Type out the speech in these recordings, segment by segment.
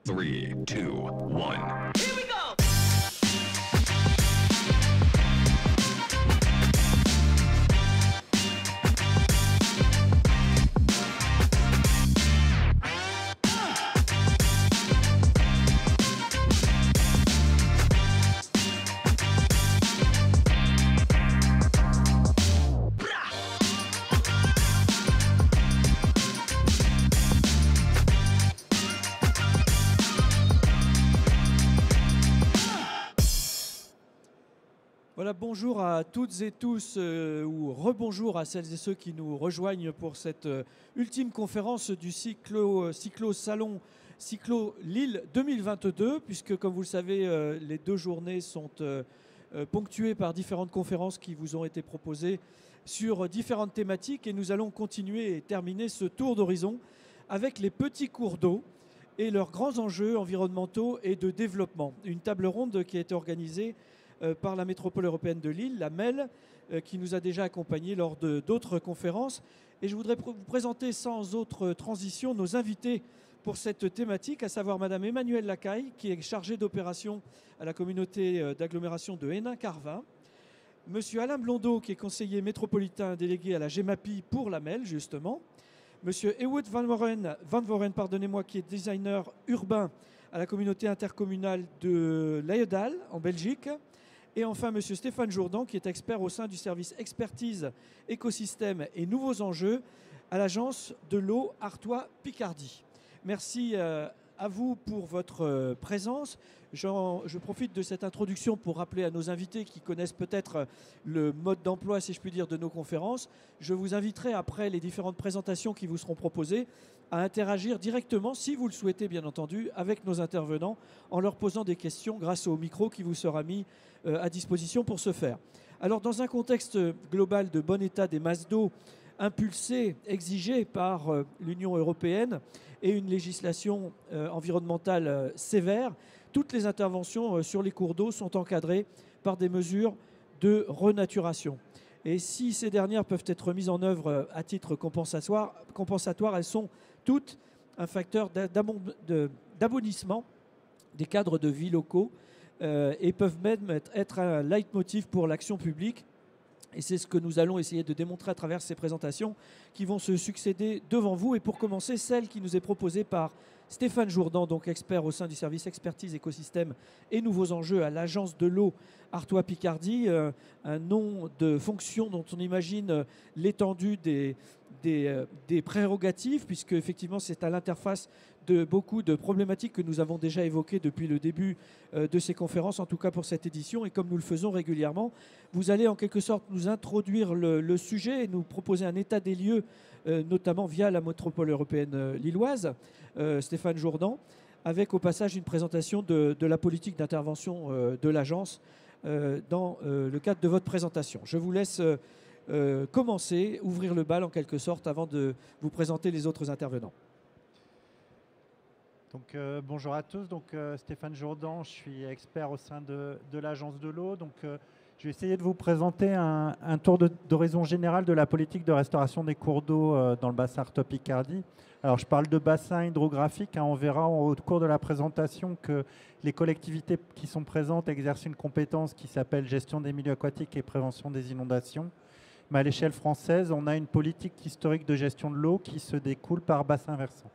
3, 2, 1. Here we go! Voilà, bonjour à toutes et tous, ou rebonjour à celles et ceux qui nous rejoignent pour cette ultime conférence du Cyclo-Salon Cyclo Lille 2022, puisque comme vous le savez, les deux journées sont ponctuées par différentes conférences qui vous ont été proposées sur différentes thématiques, et nous allons continuer et terminer ce tour d'horizon avec les petits cours d'eau et leurs grands enjeux environnementaux et de développement. Une table ronde qui a été organisée par la métropole européenne de Lille, la MEL, qui nous a déjà accompagnés lors d'autres conférences. Et je voudrais vous présenter sans autre transition nos invités pour cette thématique, à savoir Madame Emmanuelle Lacaille, qui est chargée d'opération à la communauté d'agglomération de Hénin-Carvin. Monsieur Alain Blondeau, qui est conseiller métropolitain délégué à la GEMAPI pour la MEL, justement. Monsieur Ewout Van Voren, pardonnez-moi, qui est designer urbain à la communauté intercommunale de Laedal, en Belgique. Et enfin, M. Stéphane Jourdan, qui est expert au sein du service expertise, écosystème et nouveaux enjeux à l'agence de l'eau Artois-Picardie. Merci à vous pour votre présence. Je profite de cette introduction pour rappeler à nos invités qui connaissent peut-être le mode d'emploi, si je puis dire, de nos conférences. Je vous inviterai, après les différentes présentations qui vous seront proposées, à interagir directement, si vous le souhaitez bien entendu, avec nos intervenants en leur posant des questions grâce au micro qui vous sera mis à disposition pour ce faire. Alors, dans un contexte global de bon état des masses d'eau impulsé, exigé par l'Union européenne et une législation environnementale sévère, toutes les interventions sur les cours d'eau sont encadrées par des mesures de renaturation. Et si ces dernières peuvent être mises en œuvre à titre compensatoire, elles sont toutes un facteur d'abondissement des cadres de vie locaux et peuvent même être un leitmotiv pour l'action publique. Et c'est ce que nous allons essayer de démontrer à travers ces présentations qui vont se succéder devant vous. Et pour commencer, celle qui nous est proposée par Stéphane Jourdan, donc expert au sein du service expertise écosystème et nouveaux enjeux à l'agence de l'eau Artois-Picardie, un nom de fonction dont on imagine l'étendue des prérogatives, puisque effectivement c'est à l'interface de beaucoup de problématiques que nous avons déjà évoquées depuis le début de ces conférences, en tout cas pour cette édition. Et comme nous le faisons régulièrement, vous allez en quelque sorte nous introduire le sujet et nous proposer un état des lieux, notamment via la métropole européenne lilloise, Stéphane Jourdan, avec au passage une présentation de la politique d'intervention de l'agence dans le cadre de votre présentation. Je vous laisse commencer, ouvrir le bal en quelque sorte avant de vous présenter les autres intervenants. Donc, bonjour à tous, Stéphane Jourdan, je suis expert au sein de l'agence de l'eau. Je vais essayer de vous présenter un tour d'horizon général de la politique de restauration des cours d'eau dans le bassin Artois-Picardie. Alors, je parle de bassin hydrographique. On verra au cours de la présentation que les collectivités qui sont présentes exercent une compétence qui s'appelle gestion des milieux aquatiques et prévention des inondations. Mais à l'échelle française, on a une politique historique de gestion de l'eau qui se découle par bassin versant.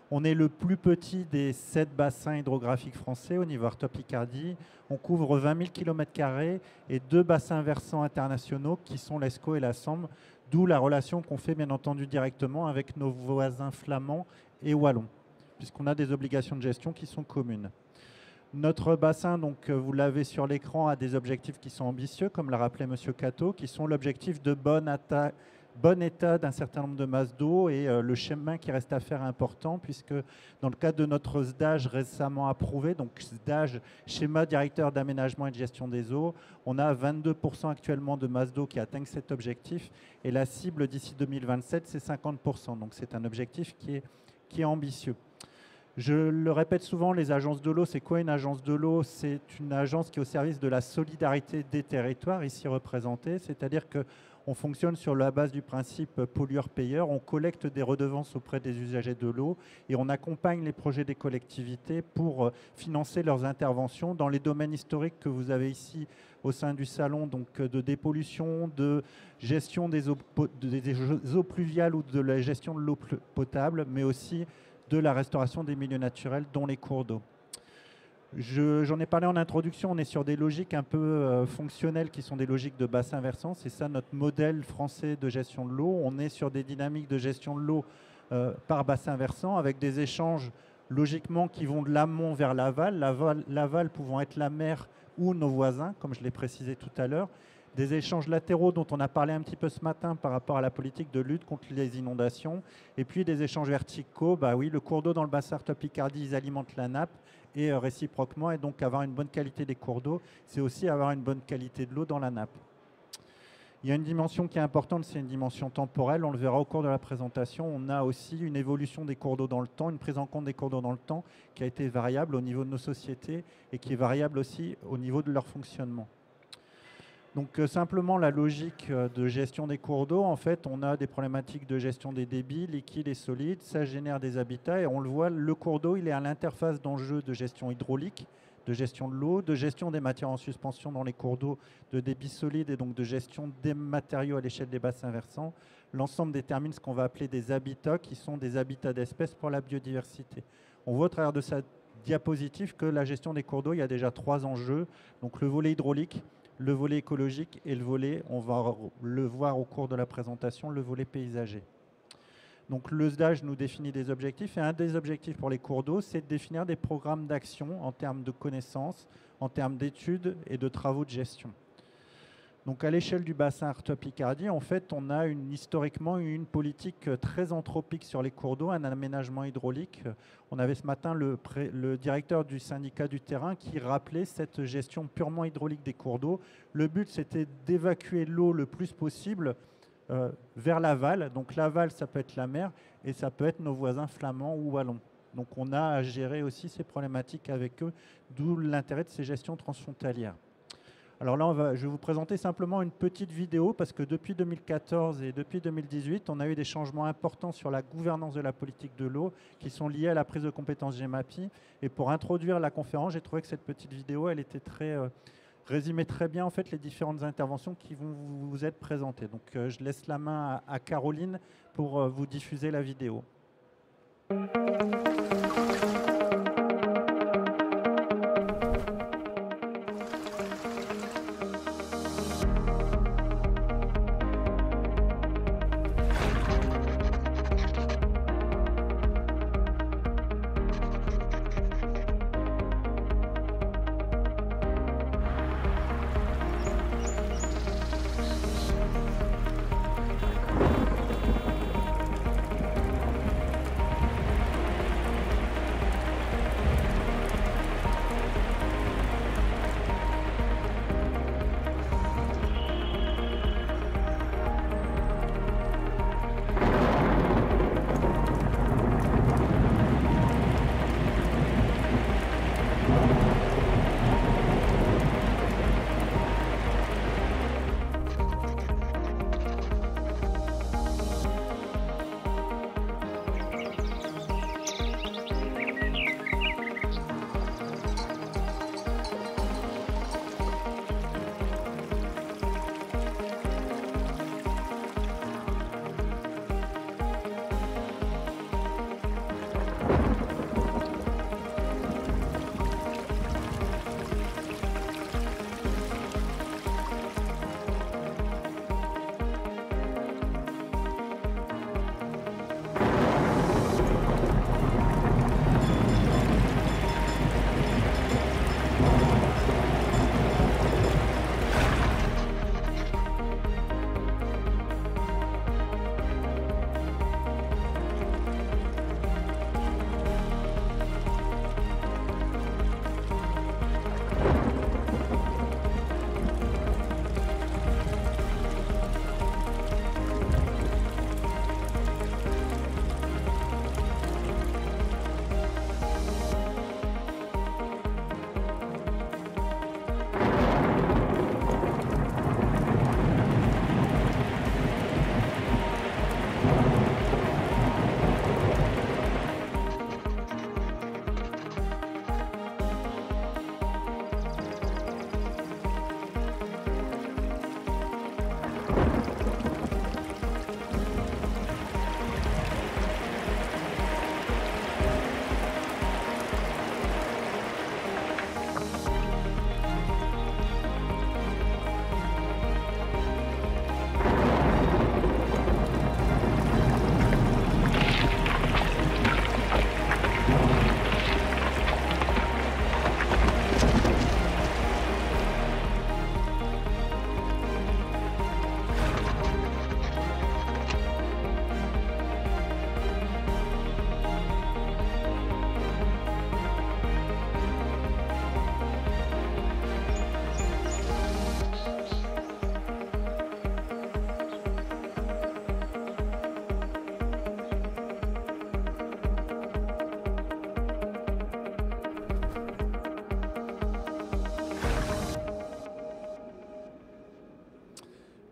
On est le plus petit des 7 bassins hydrographiques français au niveau Artois-Picardie. On couvre 20 000 km² et 2 bassins versants internationaux qui sont l'Escaut et la Sambre, d'où la relation qu'on fait bien entendu directement avec nos voisins flamands et wallons, puisqu'on a des obligations de gestion qui sont communes. Notre bassin, vous l'avez sur l'écran, a des objectifs qui sont ambitieux, comme l'a rappelé M. Cato, qui sont l'objectif de bon état d'un certain nombre de masses d'eau et le chemin qui reste à faire est important, puisque dans le cadre de notre SDAGE récemment approuvé, donc SDAGE, schéma directeur d'aménagement et de gestion des eaux, on a 22% actuellement de masses d'eau qui atteignent cet objectif et la cible d'ici 2027, c'est 50%. Donc c'est un objectif qui est ambitieux. Je le répète souvent, les agences de l'eau, c'est quoi une agence de l'eau? C'est une agence qui est au service de la solidarité des territoires ici représentés, c'est-à-dire que On fonctionne sur la base du principe pollueur-payeur. On collecte des redevances auprès des usagers de l'eau et on accompagne les projets des collectivités pour financer leurs interventions dans les domaines historiques que vous avez ici au sein du salon, donc de dépollution, de gestion des eaux pluviales ou de la gestion de l'eau potable, mais aussi de la restauration des milieux naturels, dont les cours d'eau. J'en ai parlé en introduction, on est sur des logiques un peu fonctionnelles qui sont des logiques de bassin versant. C'est ça notre modèle français de gestion de l'eau. On est sur des dynamiques de gestion de l'eau par bassin versant avec des échanges logiquement qui vont de l'amont vers l'aval, l'aval pouvant être la mer ou nos voisins, comme je l'ai précisé tout à l'heure. Des échanges latéraux dont on a parlé un petit peu ce matin par rapport à la politique de lutte contre les inondations. Et puis des échanges verticaux, bah oui, le cours d'eau dans le bassin Artois-Picardie, ils alimentent la nappe et réciproquement. Et donc avoir une bonne qualité des cours d'eau, c'est aussi avoir une bonne qualité de l'eau dans la nappe. Il y a une dimension qui est importante, c'est une dimension temporelle. On le verra au cours de la présentation. On a aussi une évolution des cours d'eau dans le temps, une prise en compte des cours d'eau dans le temps qui a été variable au niveau de nos sociétés et qui est variable aussi au niveau de leur fonctionnement. Donc simplement la logique de gestion des cours d'eau, en fait, on a des problématiques de gestion des débits liquides et solides, ça génère des habitats et on le voit, le cours d'eau, il est à l'interface d'enjeux de gestion hydraulique, de gestion de l'eau, de gestion des matières en suspension dans les cours d'eau, de débit solide et donc de gestion des matériaux à l'échelle des bassins versants. L'ensemble détermine ce qu'on va appeler des habitats qui sont des habitats d'espèces pour la biodiversité. On voit au travers de cette diapositive que la gestion des cours d'eau, il y a déjà 3 enjeux, donc le volet hydraulique, le volet écologique et le volet, on va le voir au cours de la présentation, le volet paysager. Donc le SDAGE nous définit des objectifs et un des objectifs pour les cours d'eau, c'est de définir des programmes d'action en termes de connaissances, en termes d'études et de travaux de gestion. Donc à l'échelle du bassin Artois-Picardie, en fait, on a historiquement une politique très anthropique sur les cours d'eau, un aménagement hydraulique. On avait ce matin le directeur du syndicat du terrain qui rappelait cette gestion purement hydraulique des cours d'eau. Le but, c'était d'évacuer l'eau le plus possible vers l'aval. Donc l'aval, ça peut être la mer et ça peut être nos voisins flamands ou wallons. Donc on a à gérer aussi ces problématiques avec eux, d'où l'intérêt de ces gestions transfrontalières. Alors là, je vais vous présenter simplement une petite vidéo parce que depuis 2014 et depuis 2018, on a eu des changements importants sur la gouvernance de la politique de l'eau qui sont liés à la prise de compétences GEMAPI. Et pour introduire la conférence, j'ai trouvé que cette petite vidéo, elle était résumait très bien en fait les différentes interventions qui vont vous être présentées. Donc je laisse la main à Caroline pour vous diffuser la vidéo.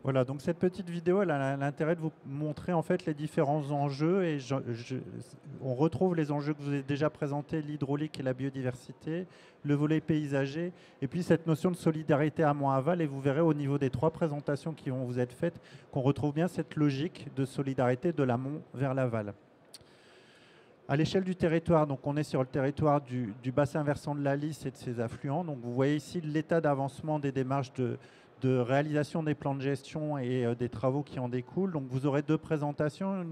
Voilà, donc cette petite vidéo, elle a l'intérêt de vous montrer en fait les différents enjeux et on retrouve les enjeux que je vous ai déjà présentés, l'hydraulique et la biodiversité, le volet paysager et puis cette notion de solidarité amont-aval et vous verrez au niveau des 3 présentations qui vont vous être faites qu'on retrouve bien cette logique de solidarité de l'amont vers l'aval. À l'échelle du territoire, donc on est sur le territoire du bassin versant de la Lys et de ses affluents. Donc vous voyez ici l'état d'avancement des démarches de réalisation des plans de gestion et des travaux qui en découlent. Donc vous aurez 2 présentations,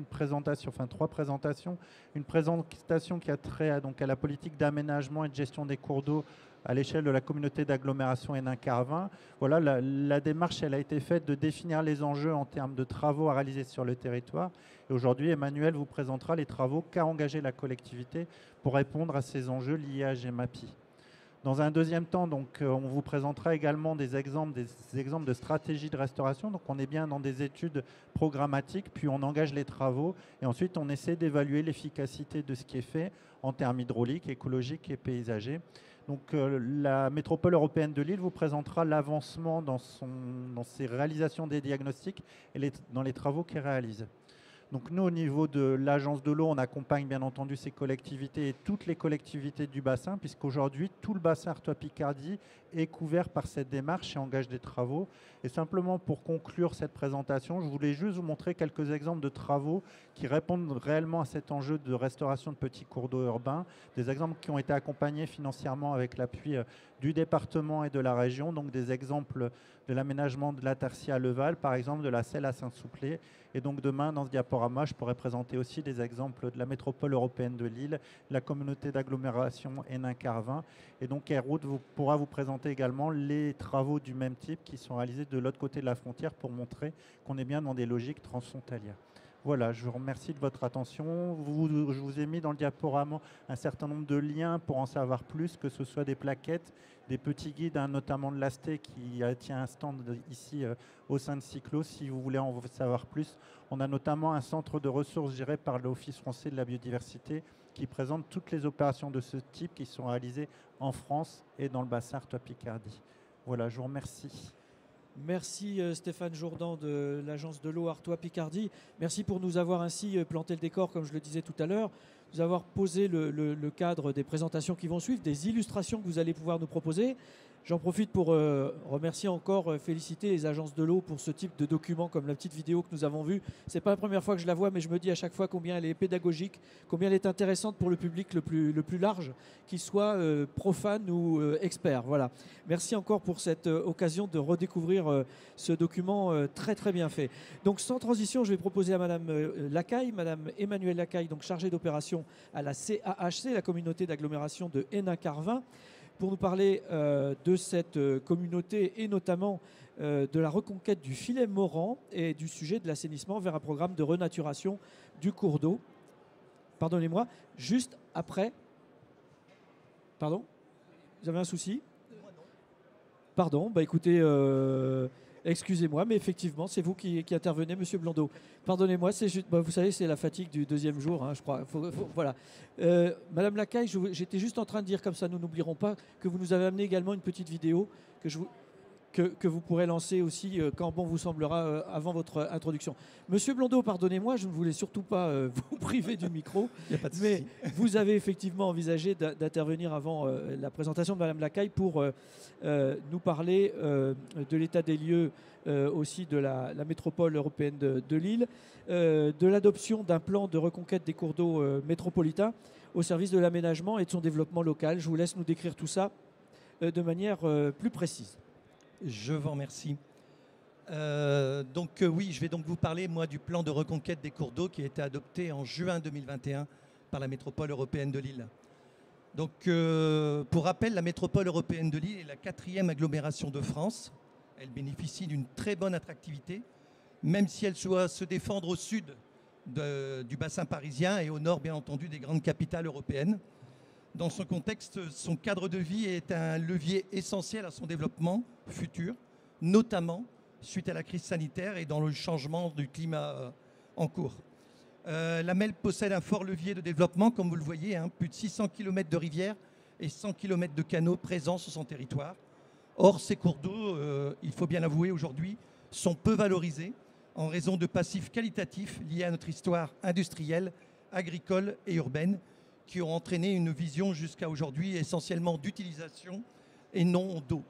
enfin 3 présentations. Une présentation qui a trait à la politique d'aménagement et de gestion des cours d'eau à l'échelle de la communauté d'agglomération Hénin-Carvin. Voilà, la démarche, elle a été faite de définir les enjeux en termes de travaux à réaliser sur le territoire. Et aujourd'hui, Emmanuel vous présentera les travaux qu'a engagé la collectivité pour répondre à ces enjeux liés à GEMAPI. Dans un deuxième temps, donc, on vous présentera également des exemples de stratégies de restauration. Donc, on est bien dans des études programmatiques, puis on engage les travaux et ensuite on essaie d'évaluer l'efficacité de ce qui est fait en termes hydrauliques, écologiques et paysagers. Donc, la métropole européenne de Lille vous présentera l'avancement dans ses réalisations des diagnostics et dans les travaux qu'elle réalise. Donc nous, au niveau de l'agence de l'eau, on accompagne bien entendu ces collectivités et toutes les collectivités du bassin, puisqu'aujourd'hui, tout le bassin Artois-Picardie est couvert par cette démarche et engage des travaux. Et simplement pour conclure cette présentation, je voulais juste vous montrer quelques exemples de travaux qui répondent réellement à cet enjeu de restauration de petits cours d'eau urbains, des exemples qui ont été accompagnés financièrement avec l'appui du département et de la région, donc des exemples de l'aménagement de la Tercia à Leval, par exemple de la Selle à Saint-Souplé. Et donc demain, dans ce diaporama, je pourrais présenter aussi des exemples de la métropole européenne de Lille, la communauté d'agglomération Hénin-Carvin. Et donc Airroute pourra vous présenter également les travaux du même type qui sont réalisés de l'autre côté de la frontière pour montrer qu'on est bien dans des logiques transfrontalières. Voilà, je vous remercie de votre attention. Je vous ai mis dans le diaporama un certain nombre de liens pour en savoir plus, que ce soit des plaquettes, des petits guides, notamment de l'ASTE qui tient un stand ici au sein de Cyclo, si vous voulez en savoir plus. On a notamment un centre de ressources géré par l'Office français de la biodiversité qui présente toutes les opérations de ce type qui sont réalisées en France et dans le bassin Artois-Picardie. Voilà, je vous remercie. Merci Stéphane Jourdan de l'agence de l'eau Artois-Picardie. Merci pour nous avoir ainsi planté le décor, comme je le disais tout à l'heure, nous avoir posé le cadre des présentations qui vont suivre, des illustrations que vous allez pouvoir nous proposer. J'en profite pour remercier encore, féliciter les agences de l'eau pour ce type de document comme la petite vidéo que nous avons vue. Ce n'est pas la première fois que je la vois, mais je me dis à chaque fois combien elle est pédagogique, combien elle est intéressante pour le public le plus large, qu'il soit profane ou expert. Voilà. Merci encore pour cette occasion de redécouvrir ce document très très bien fait. Donc sans transition, je vais proposer à Madame Lacaille, Madame Emmanuelle Lacaille, donc chargée d'opération à la CAHC, la communauté d'agglomération de Hénin-Carvin, pour nous parler de cette communauté et notamment de la reconquête du filet Morand et du sujet de l'assainissement vers un programme de renaturation du cours d'eau. Pardonnez-moi, juste après... Pardon ? Vous avez un souci ? Pardon, bah écoutez... excusez-moi, mais effectivement, c'est vous qui intervenez, Monsieur Blondeau. Pardonnez-moi, vous savez, c'est la fatigue du deuxième jour, hein, je crois. Voilà. Madame Lacaille, j'étais juste en train de dire, comme ça nous n'oublierons pas, que vous nous avez amené également une petite vidéo que vous pourrez lancer aussi quand bon vous semblera avant votre introduction. Monsieur Blondeau, pardonnez-moi, je ne voulais surtout pas vous priver du micro, mais vous avez effectivement envisagé d'intervenir avant la présentation de Madame Lacaille pour nous parler de l'état des lieux aussi de la métropole européenne de Lille, de l'adoption d'un plan de reconquête des cours d'eau métropolitains au service de l'aménagement et de son développement local. Je vous laisse nous décrire tout ça de manière plus précise. Je vous remercie. Oui, je vais donc vous parler, moi, du plan de reconquête des cours d'eau qui a été adopté en juin 2021 par la métropole européenne de Lille. Donc, pour rappel, la métropole européenne de Lille est la 4e agglomération de France. Elle bénéficie d'une très bonne attractivité, même si elle doit se défendre au sud du bassin parisien et au nord, bien entendu, des grandes capitales européennes. Dans ce contexte, son cadre de vie est un levier essentiel à son développement futur, notamment suite à la crise sanitaire et dans le changement du climat en cours. La MEL possède un fort levier de développement, comme vous le voyez, plus de 600 km de rivières et 100 km de canaux présents sur son territoire. Or, ces cours d'eau, il faut bien l'avouer aujourd'hui, sont peu valorisés en raison de passifs qualitatifs liés à notre histoire industrielle, agricole et urbaine, qui ont entraîné une vision jusqu'à aujourd'hui essentiellement d'utilisation et non d'eau.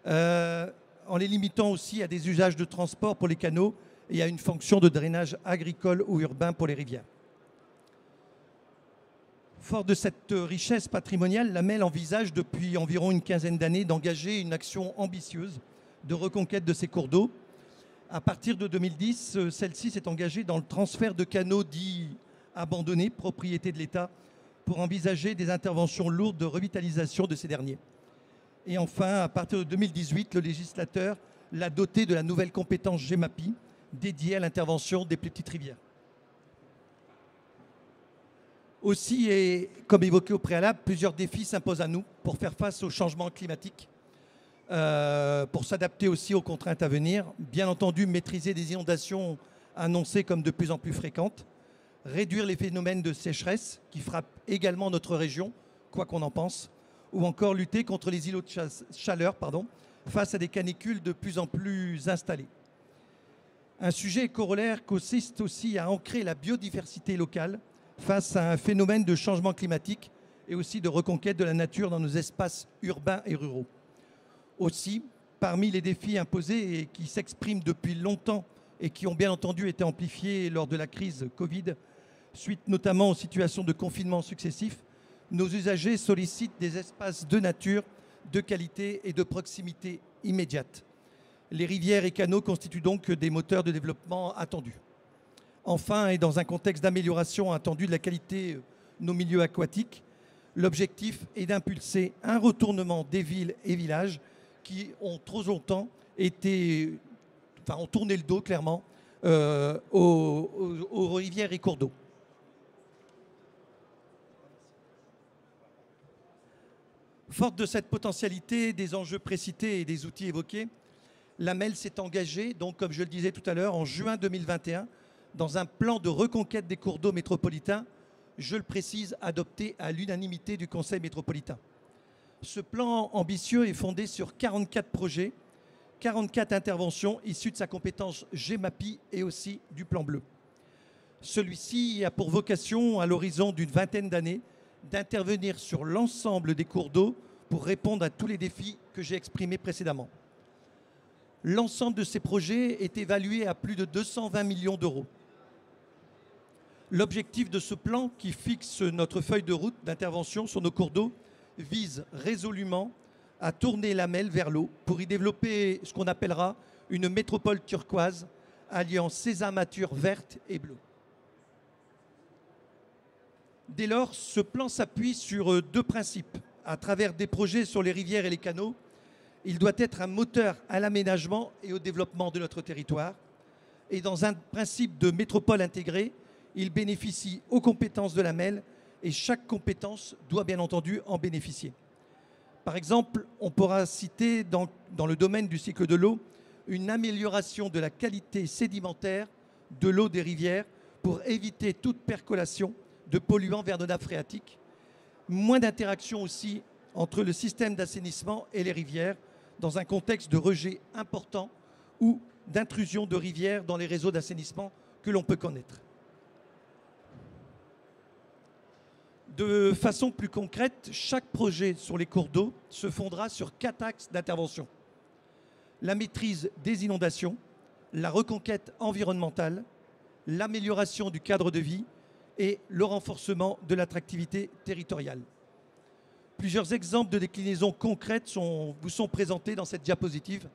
En les limitant aussi à des usages de transport pour les canaux et à une fonction de drainage agricole ou urbain pour les rivières. Fort de cette richesse patrimoniale, la MEL envisage depuis environ une quinzaine d'années d'engager une action ambitieuse de reconquête de ces cours d'eau. À partir de 2010, celle-ci s'est engagée dans le transfert de canaux dits abandonnés, propriété de l'État, pour envisager des interventions lourdes de revitalisation de ces derniers. Et enfin, à partir de 2018, le législateur l'a doté de la nouvelle compétence GEMAPI dédiée à l'intervention des plus petites rivières. Aussi, et comme évoqué au préalable, plusieurs défis s'imposent à nous pour faire face au changement climatique, pour s'adapter aussi aux contraintes à venir. Bien entendu, maîtriser des inondations annoncées comme de plus en plus fréquentes, réduire les phénomènes de sécheresse qui frappent également notre région, quoi qu'on en pense, ou encore lutter contre les îlots de chaleur face à des canicules de plus en plus installées. Un sujet corollaire consiste aussi à ancrer la biodiversité locale face à un phénomène de changement climatique et aussi de reconquête de la nature dans nos espaces urbains et ruraux. Aussi, parmi les défis imposés et qui s'expriment depuis longtemps et qui ont bien entendu été amplifiés lors de la crise Covid, suite notamment aux situations de confinement successifs, nos usagers sollicitent des espaces de nature, de qualité et de proximité immédiate. Les rivières et canaux constituent donc des moteurs de développement attendus. Enfin, et dans un contexte d'amélioration attendue de la qualité de nos milieux aquatiques, l'objectif est d'impulser un retournement des villes et villages qui ont trop longtemps ont tourné le dos clairement aux rivières et cours d'eau. Forte de cette potentialité, des enjeux précités et des outils évoqués, la MEL s'est engagée, donc, comme je le disais tout à l'heure, en juin 2021, dans un plan de reconquête des cours d'eau métropolitains, je le précise, adopté à l'unanimité du Conseil métropolitain. Ce plan ambitieux est fondé sur 44 projets, 44 interventions issues de sa compétence GEMAPI et aussi du plan bleu. Celui-ci a pour vocation, à l'horizon d'une vingtaine d'années, d'intervenir sur l'ensemble des cours d'eau pour répondre à tous les défis que j'ai exprimés précédemment. L'ensemble de ces projets est évalué à plus de 220 millions d'euros. L'objectif de ce plan, qui fixe notre feuille de route d'intervention sur nos cours d'eau, vise résolument à tourner la MEL vers l'eau pour y développer ce qu'on appellera une métropole turquoise alliant sésamature verte et bleue. Dès lors, ce plan s'appuie sur deux principes. À travers des projets sur les rivières et les canaux, il doit être un moteur à l'aménagement et au développement de notre territoire. Et dans un principe de métropole intégrée, il bénéficie aux compétences de la MEL et chaque compétence doit bien entendu en bénéficier. Par exemple, on pourra citer dans le domaine du cycle de l'eau une amélioration de la qualité sédimentaire de l'eau des rivières pour éviter toute percolation de polluants vers nos nappes phréatiques, moins d'interaction aussi entre le système d'assainissement et les rivières dans un contexte de rejet important ou d'intrusion de rivières dans les réseaux d'assainissement que l'on peut connaître. De façon plus concrète, chaque projet sur les cours d'eau se fondera sur 4 axes d'intervention. La maîtrise des inondations, la reconquête environnementale, l'amélioration du cadre de vie et le renforcement de l'attractivité territoriale. Plusieurs exemples de déclinaisons concrètes vous sont présentés dans cette diapositive.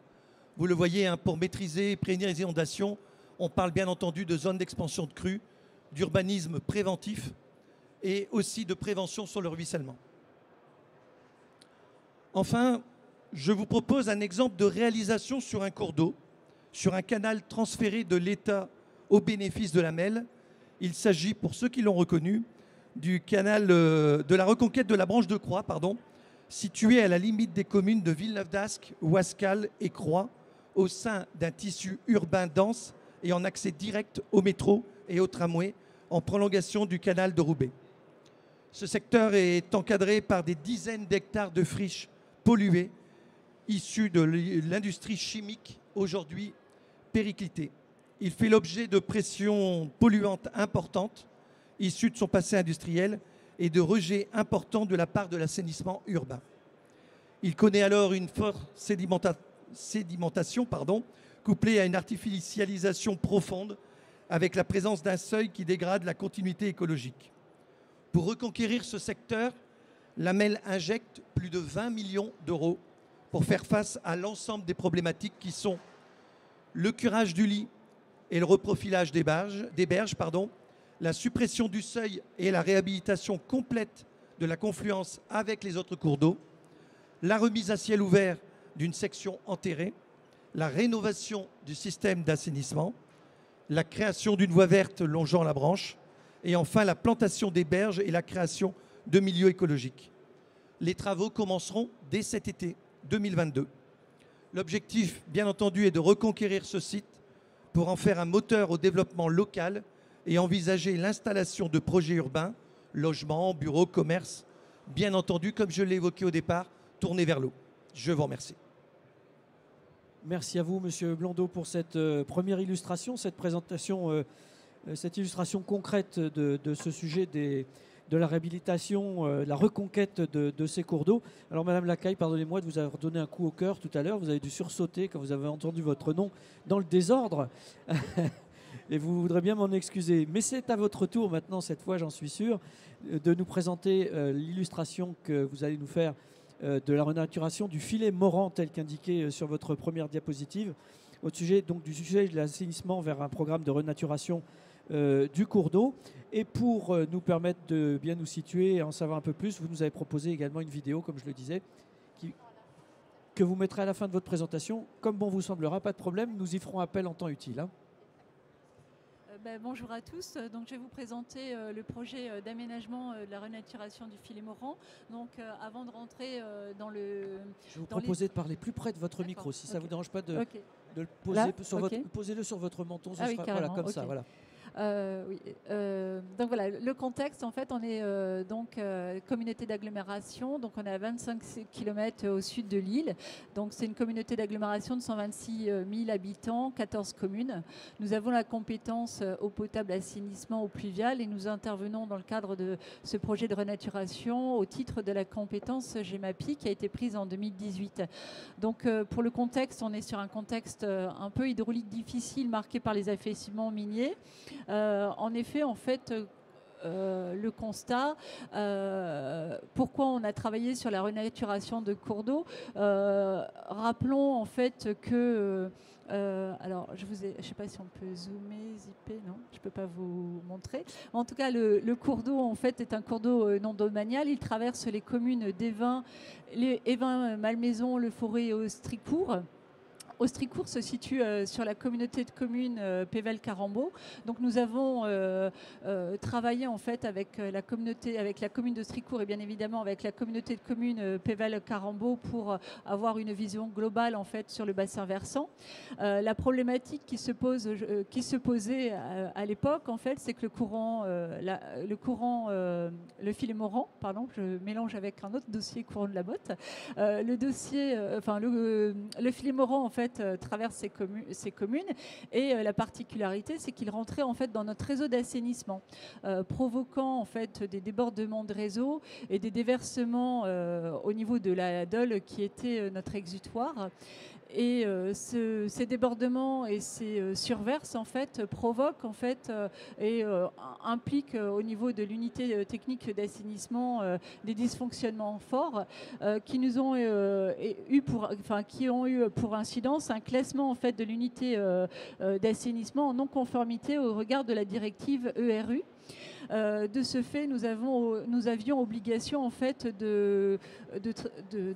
Vous le voyez, pour maîtriser et prévenir les inondations, on parle bien entendu de zones d'expansion de crues, d'urbanisme préventif et aussi de prévention sur le ruissellement. Enfin, je vous propose un exemple de réalisation sur un cours d'eau, sur un canal transféré de l'État au bénéfice de la MEL. Il s'agit, pour ceux qui l'ont reconnu, du canal de la reconquête de la branche de Croix, situé à la limite des communes de Villeneuve-d'Ascq, Ouascal et Croix, au sein d'un tissu urbain dense et en accès direct au métro et au tramway, en prolongation du canal de Roubaix. Ce secteur est encadré par des dizaines d'hectares de friches polluées, issues de l'industrie chimique, aujourd'hui péricliter. Il fait l'objet de pressions polluantes importantes issues de son passé industriel et de rejets importants de la part de l'assainissement urbain. Il connaît alors une forte sédimentation, couplée à une artificialisation profonde avec la présence d'un seuil qui dégrade la continuité écologique. Pour reconquérir ce secteur, la MEL injecte plus de 20 millions d'euros pour faire face à l'ensemble des problématiques qui sont le curage du lit et le reprofilage des berges, la suppression du seuil et la réhabilitation complète de la confluence avec les autres cours d'eau, la remise à ciel ouvert d'une section enterrée, la rénovation du système d'assainissement, la création d'une voie verte longeant la branche et enfin la plantation des berges et la création de milieux écologiques. Les travaux commenceront dès cet été 2022. L'objectif, bien entendu, est de reconquérir ce site pour en faire un moteur au développement local et envisager l'installation de projets urbains, logements, bureaux, commerces, bien entendu, comme je l'ai évoqué au départ, tournés vers l'eau. Je vous remercie. Merci à vous, Monsieur Blondeau, pour cette première illustration, cette présentation, cette illustration concrète de ce sujet de la réhabilitation, la reconquête de ces cours d'eau. Alors, Madame Lacaille, pardonnez-moi de vous avoir donné un coup au cœur tout à l'heure. Vous avez dû sursauter quand vous avez entendu votre nom dans le désordre. Et vous voudrez bien m'en excuser. Mais c'est à votre tour maintenant, cette fois, j'en suis sûr, de nous présenter l'illustration que vous allez nous faire de la renaturation du filet Morand tel qu'indiqué sur votre première diapositive au sujet donc du sujet de l'assainissement vers un programme de renaturation du cours d'eau. Et pour nous permettre de bien nous situer et en savoir un peu plus, vous nous avez proposé également une vidéo, comme je le disais, que vous mettrez à la fin de votre présentation. Comme bon vous semblera, pas de problème, nous y ferons appel en temps utile. Hein. Bonjour à tous. Donc, je vais vous présenter le projet d'aménagement de la renaturation du filet Morand. Donc, avant de rentrer dans le... Je vais vous proposer de parler plus près de votre micro, si ça ne vous dérange pas de le poser sur posez-le sur votre menton. Ce sera, voilà, comme ça. Voilà. Oui. Donc voilà, le contexte, en fait, on est communauté d'agglomération, donc on est à 25 km au sud de Lille. Donc c'est une communauté d'agglomération de 126 000 habitants, 14 communes. Nous avons la compétence eau potable, assainissement, eau pluviale et nous intervenons dans le cadre de ce projet de renaturation au titre de la compétence GEMAPI qui a été prise en 2018. Donc pour le contexte, on est sur un contexte un peu hydraulique difficile marqué par les affaissements miniers. En effet, le constat, pourquoi on a travaillé sur la renaturation de cours d'eau, rappelons en fait que, alors je ne sais pas si on peut zoomer, zipper, non, je ne peux pas vous montrer. En tout cas, le cours d'eau en fait est un cours d'eau non domanial, il traverse les communes d'Évin, Malmaison, Le Forêt et Austricourt. Austricourt se situe sur la communauté de communes Pével-Carambeau. Donc nous avons travaillé en fait avec la commune d'Austricourt et bien évidemment avec la communauté de communes Pével-Carambeau pour avoir une vision globale en fait sur le bassin versant. La problématique qui se posait à l'époque en fait, c'est que le filet Morand, pardon, je mélange avec un autre dossier courant de la botte. Le filet Morand en fait traverse ces communes et la particularité c'est qu'il rentrait en fait dans notre réseau d'assainissement provoquant en fait des débordements de réseau et des déversements au niveau de la Dole qui était notre exutoire. Et ces débordements et ces surverses en fait provoquent en fait et impliquent au niveau de l'unité technique d'assainissement des dysfonctionnements forts qui ont eu pour incidence un classement en fait de l'unité d'assainissement en non-conformité au regard de la directive ERU. De ce fait, nous avions obligation en fait de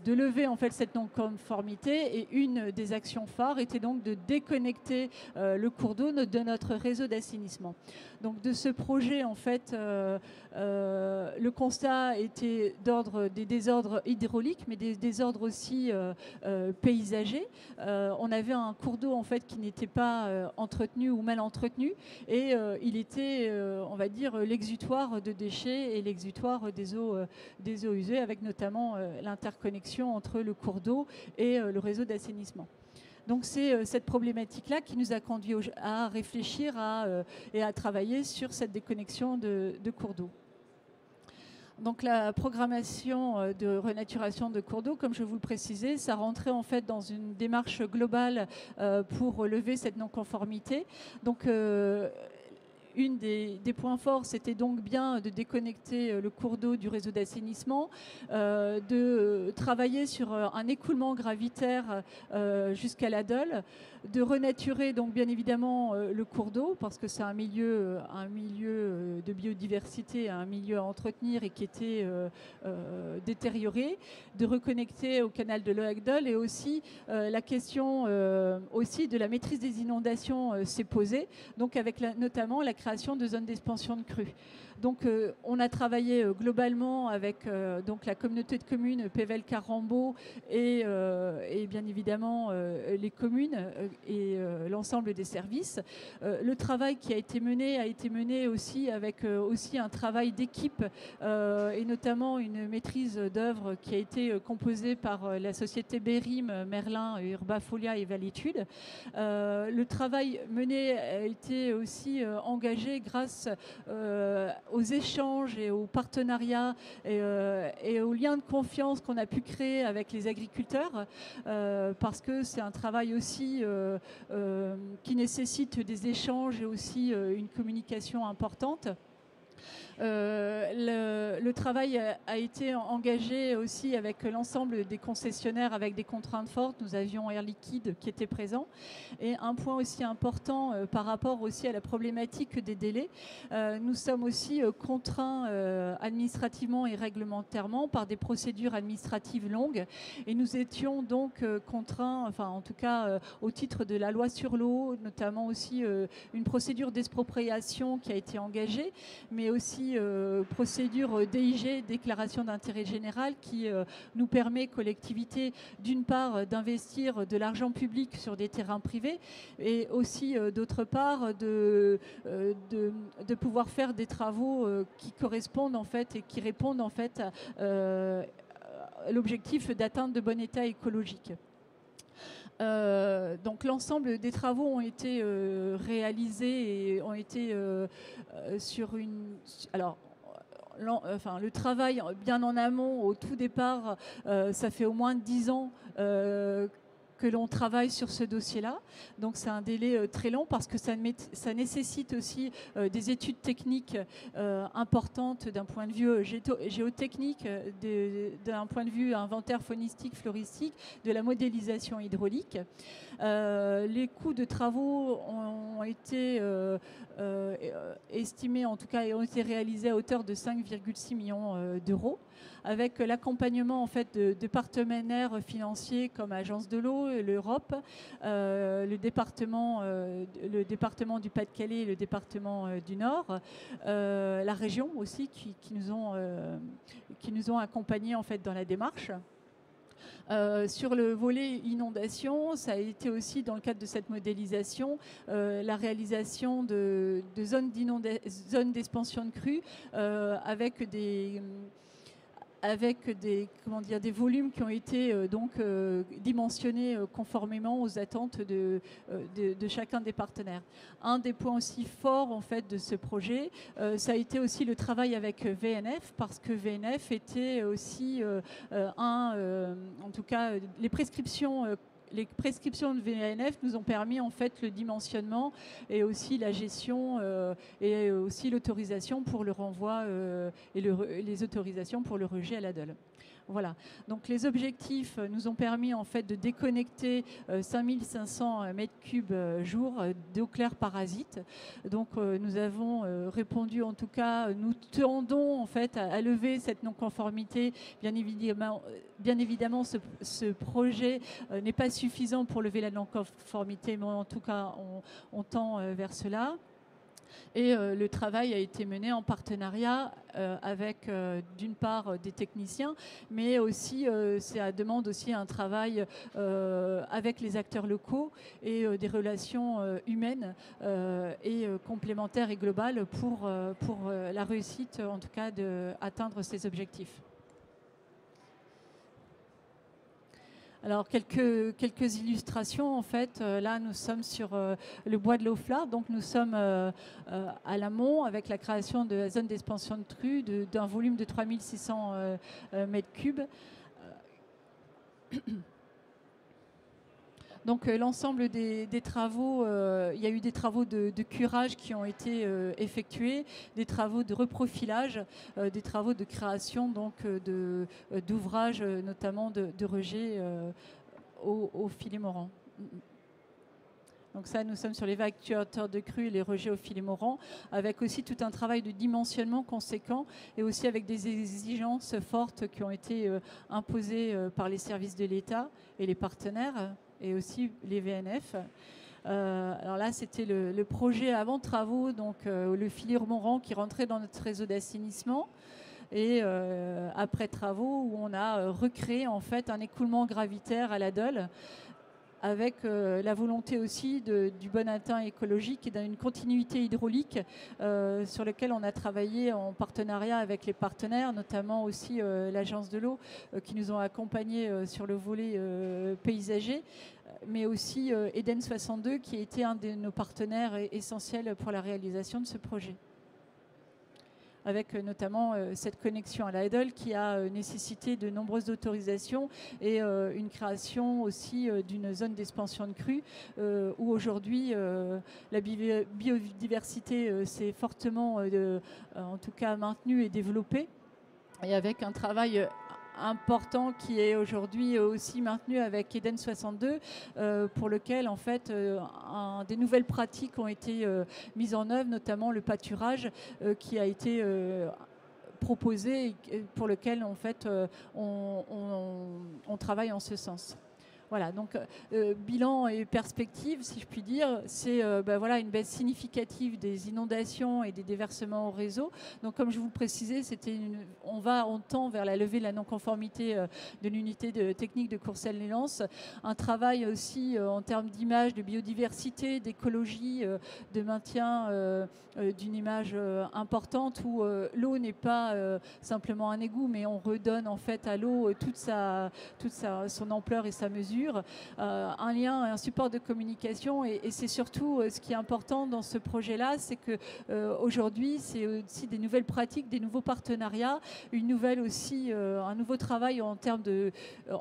lever en fait cette non-conformité et une des actions phares était donc de déconnecter le cours d'eau de notre réseau d'assainissement. Donc de ce projet en fait, le constat était d'ordre des désordres hydrauliques, mais des désordres aussi paysagers. On avait un cours d'eau en fait qui n'était pas entretenu ou mal entretenu et il était, on va dire, l'exutoire de déchets et l'exutoire des eaux usées, avec notamment l'interconnexion entre le cours d'eau et le réseau d'assainissement. Donc c'est cette problématique-là qui nous a conduit à réfléchir et à travailler sur cette déconnexion de cours d'eau. Donc la programmation de renaturation de cours d'eau, comme je vous le précisais, ça rentrait en fait dans une démarche globale pour lever cette non-conformité. Donc une des points forts, c'était donc bien de déconnecter le cours d'eau du réseau d'assainissement, de travailler sur un écoulement gravitaire jusqu'à la Dole, de renaturer donc bien évidemment le cours d'eau, parce que c'est un milieu de biodiversité, un milieu à entretenir et qui était détérioré, de reconnecter au canal de l'Oakdale, et aussi la question aussi de la maîtrise des inondations s'est posée, donc avec notamment la création de zones d'expansion de crues. Donc on a travaillé globalement avec donc la communauté de communes Pével-Carambeau et bien évidemment les communes et l'ensemble des services. Le travail qui a été mené aussi avec aussi un travail d'équipe et notamment une maîtrise d'œuvre qui a été composée par la société Bérim, Merlin, Urbafolia et Valitude. Le travail mené a été aussi engagé grâce aux échanges et aux partenariats et aux liens de confiance qu'on a pu créer avec les agriculteurs, parce que c'est un travail aussi qui nécessite des échanges et aussi une communication importante. Le travail a été engagé aussi avec l'ensemble des concessionnaires avec des contraintes fortes. Nous avions Air Liquide qui était présent. Et un point aussi important par rapport aussi à la problématique des délais, nous sommes aussi contraints administrativement et réglementairement par des procédures administratives longues. Et nous étions donc contraints, enfin en tout cas au titre de la loi sur l'eau, notamment aussi une procédure d'expropriation qui a été engagée, mais aussi procédure DIG, déclaration d'intérêt général, qui nous permet, collectivité, d'une part d'investir de l'argent public sur des terrains privés et aussi d'autre part de pouvoir faire des travaux qui correspondent en fait et qui répondent en fait à l'objectif d'atteindre de bon état écologique. Donc l'ensemble des travaux ont été réalisés et ont été sur une... Alors, le travail bien en amont, au tout départ, ça fait au moins 10 ans que l'on travaille sur ce dossier-là. Donc c'est un délai très long parce que ça nécessite aussi des études techniques importantes d'un point de vue géotechnique, d'un point de vue inventaire faunistique, floristique, de la modélisation hydraulique. Les coûts de travaux ont été estimés, en tout cas, et ont été réalisés à hauteur de 5,6 millions d'euros, avec l'accompagnement en fait de partenaires financiers comme Agence de l'eau, l'Europe, le département du Pas-de-Calais et le département du Nord, la région aussi qui nous ont accompagnés en fait dans la démarche. Sur le volet inondation, ça a été aussi dans le cadre de cette modélisation la réalisation de zones d'expansion de crues avec des volumes qui ont été dimensionnés conformément aux attentes de chacun des partenaires. Un des points aussi forts en fait de ce projet, ça a été aussi le travail avec VNF, parce que VNF était aussi en tout cas les prescriptions de VNF nous ont permis en fait le dimensionnement et aussi la gestion et aussi l'autorisation pour le renvoi et les autorisations pour le rejet à la Dole. Voilà. Donc les objectifs nous ont permis en fait de déconnecter 5500 m3 jour d'eau claire parasite. Donc nous avons répondu, en tout cas, nous tendons en fait à lever cette non-conformité. Bien évidemment, ce projet n'est pas suffisant pour lever la non-conformité, mais en tout cas, on tend vers cela. Et le travail a été mené en partenariat avec d'une part des techniciens, mais aussi ça demande aussi un travail avec les acteurs locaux et des relations humaines et complémentaires et globales pour la réussite, en tout cas, d'atteindre ces objectifs. Alors, quelques illustrations. En fait, là, nous sommes sur le bois de l'Auflard. Donc, nous sommes à l'amont avec la création de la zone d'expansion de crue d'un volume de 3600 mètres cubes. Donc l'ensemble des travaux, il y a eu des travaux de curage qui ont été effectués, des travaux de reprofilage, des travaux de création d'ouvrages, notamment de rejet au filet morant. Donc ça, nous sommes sur l'évacuateur de crue et les rejets au filet morant, avec aussi tout un travail de dimensionnement conséquent et aussi avec des exigences fortes qui ont été imposées par les services de l'État et les partenaires, et aussi les VNF. Alors là, c'était le projet avant travaux, donc le filet morant qui rentrait dans notre réseau d'assainissement. Et après travaux, où on a recréé en fait un écoulement gravitaire à la Dole, avec la volonté aussi du bon atteint écologique et d'une continuité hydraulique sur lequel on a travaillé en partenariat avec les partenaires, notamment aussi l'Agence de l'eau qui nous ont accompagnés sur le volet paysager, mais aussi Eden 62 qui a été un de nos partenaires essentiels pour la réalisation de ce projet, avec notamment cette connexion à la Edel qui a nécessité de nombreuses autorisations et une création aussi d'une zone d'expansion de crue où aujourd'hui la biodiversité s'est fortement, en tout cas, maintenue et développée, et avec un travail important qui est aujourd'hui aussi maintenu avec Eden 62 pour lequel en fait des nouvelles pratiques ont été mises en œuvre, notamment le pâturage qui a été proposé et pour lequel en fait on travaille en ce sens. Voilà, donc bilan et perspective, si je puis dire, c'est voilà, une baisse significative des inondations et des déversements au réseau. Donc comme je vous le précisais, on tend vers la levée de la non-conformité de l'unité technique de Courcelles-les-Lances. Un travail aussi en termes d'image, de biodiversité, d'écologie, de maintien d'une image importante où l'eau n'est pas simplement un égout, mais on redonne en fait à l'eau toute son ampleur et sa mesure. Un lien, un support de communication et c'est surtout ce qui est important dans ce projet-là, c'est que aujourd'hui c'est aussi des nouvelles pratiques, des nouveaux partenariats, un nouveau travail en termes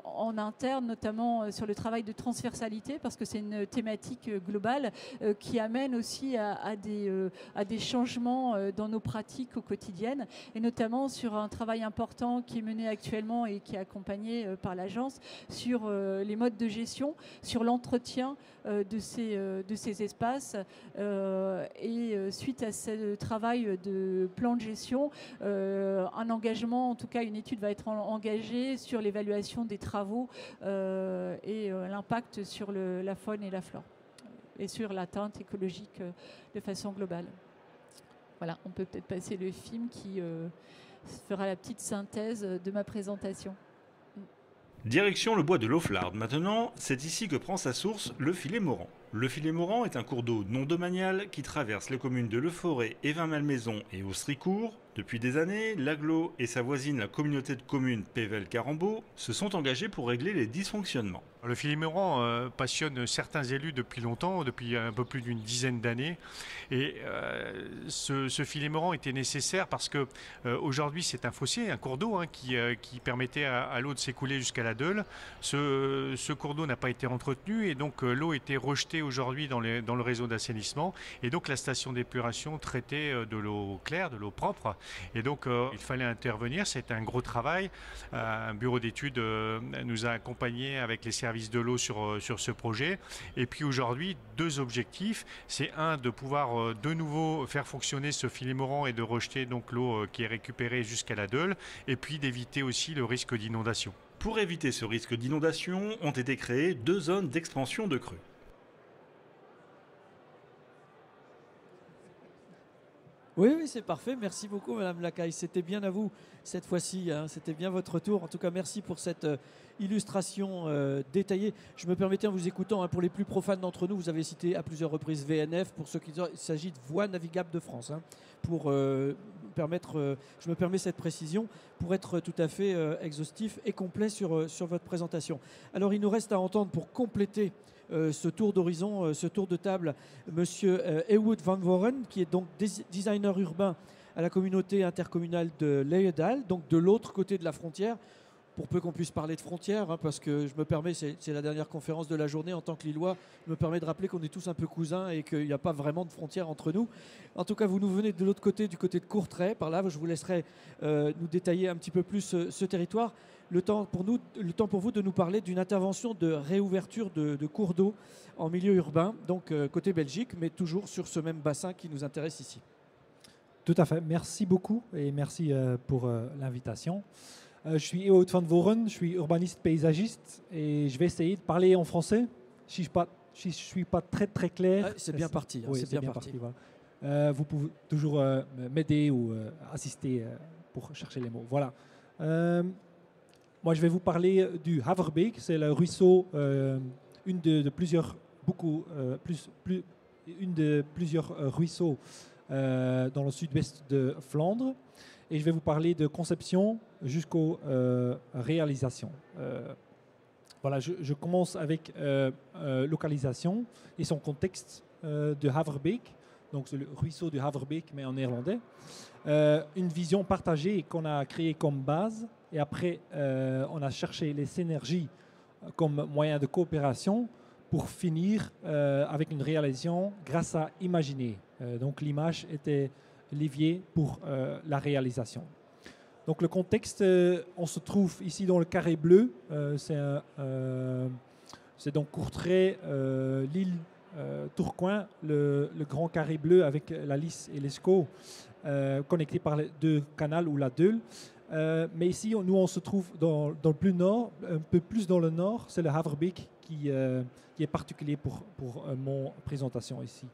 en interne, notamment sur le travail de transversalité, parce que c'est une thématique globale qui amène aussi à des changements dans nos pratiques au quotidien, et notamment sur un travail important qui est mené actuellement et qui est accompagné par l'agence sur les modes de gestion, sur l'entretien de ces espaces et suite à ce travail de plan de gestion, un engagement, en tout cas une étude va être engagée sur l'évaluation des travaux et l'impact sur la faune et la flore et sur l'atteinte écologique de façon globale. Voilà, on peut peut-être passer le film qui fera la petite synthèse de ma présentation. Direction le bois de l'Auflard. Maintenant, c'est ici que prend sa source le filet morant. Le filet morant est un cours d'eau non domanial qui traverse les communes de Leforest, Évin-Malmaison et Austricourt. Depuis des années, l'agglo et sa voisine, la communauté de communes Pével-Carambeau, se sont engagés pour régler les dysfonctionnements. Le filet morant passionne certains élus depuis longtemps, depuis un peu plus d'une dizaine d'années. Et ce filet morant était nécessaire parce que aujourd'hui c'est un fossé, un cours d'eau qui permettait à l'eau de s'écouler jusqu'à la Deule. Ce cours d'eau n'a pas été entretenu et donc l'eau était rejetée aujourd'hui dans le réseau d'assainissement. Et donc la station d'épuration traitait de l'eau claire, de l'eau propre. Et donc il fallait intervenir, c'était un gros travail. Un bureau d'études nous a accompagnés avec les services de l'eau sur ce projet. Et puis aujourd'hui, deux objectifs. C'est de pouvoir de nouveau faire fonctionner ce filet morant et de rejeter donc l'eau qui est récupérée jusqu'à la Deule. Et puis d'éviter aussi le risque d'inondation. Pour éviter ce risque d'inondation, ont été créées 2 zones d'expansion de crue. Oui, c'est parfait. Merci beaucoup, Madame Lacaille. C'était bien à vous cette fois-ci. C'était bien votre tour. En tout cas, merci pour cette illustration détaillée. Je me permettais, en vous écoutant, pour les plus profanes d'entre nous, vous avez cité à plusieurs reprises VNF. Pour ceux qui il s'agit de Voies navigables de France. Pour je me permets cette précision pour être tout à fait exhaustif et complet sur votre présentation. Alors il nous reste à entendre pour compléter ce tour d'horizon, ce tour de table, Monsieur Ewout van Voren, qui est donc designer urbain à la communauté intercommunale de Leeuwendaal, donc de l'autre côté de la frontière. Pour peu qu'on puisse parler de frontières, parce que je me permets, c'est la dernière conférence de la journée en tant que Lillois, je me permets de rappeler qu'on est tous un peu cousins et qu'il n'y a pas vraiment de frontières entre nous. En tout cas, vous nous venez de l'autre côté, du côté de Courtrai, par là, je vous laisserai nous détailler un petit peu plus ce territoire. Le temps pour vous de nous parler d'une intervention de réouverture de cours d'eau en milieu urbain, donc côté Belgique, mais toujours sur ce même bassin qui nous intéresse ici. Tout à fait, merci beaucoup et merci pour l'invitation. Je suis Ewout van Voren, je suis urbaniste paysagiste et je vais essayer de parler en français. Si je ne suis pas très clair. C'est bien parti. Oui, c'est bien parti. Voilà. Vous pouvez toujours m'aider ou assister pour chercher les mots. Voilà. Moi, je vais vous parler du Haverbeek. C'est le ruisseau, une de plusieurs ruisseaux dans le sud-ouest de Flandre. Et je vais vous parler de conception jusqu'aux réalisations. Voilà, je commence avec localisation et son contexte de Haverbeek. Donc c'est le ruisseau du Haverbeek, mais en néerlandais. Une vision partagée qu'on a créée comme base. Et après, on a cherché les synergies comme moyen de coopération pour finir avec une réalisation grâce à imaginer. Donc l'image était levier pour la réalisation. Donc le contexte, on se trouve ici dans le carré bleu. C'est donc Courtrai, Lille, Tourcoing, le grand carré bleu avec la Lys et l'Escaut, connectés par les deux canaux ou la Deule. Mais ici, nous, on se trouve dans le plus nord, un peu plus dans le nord. C'est le Haverbeek qui est particulier pour mon présentation ici.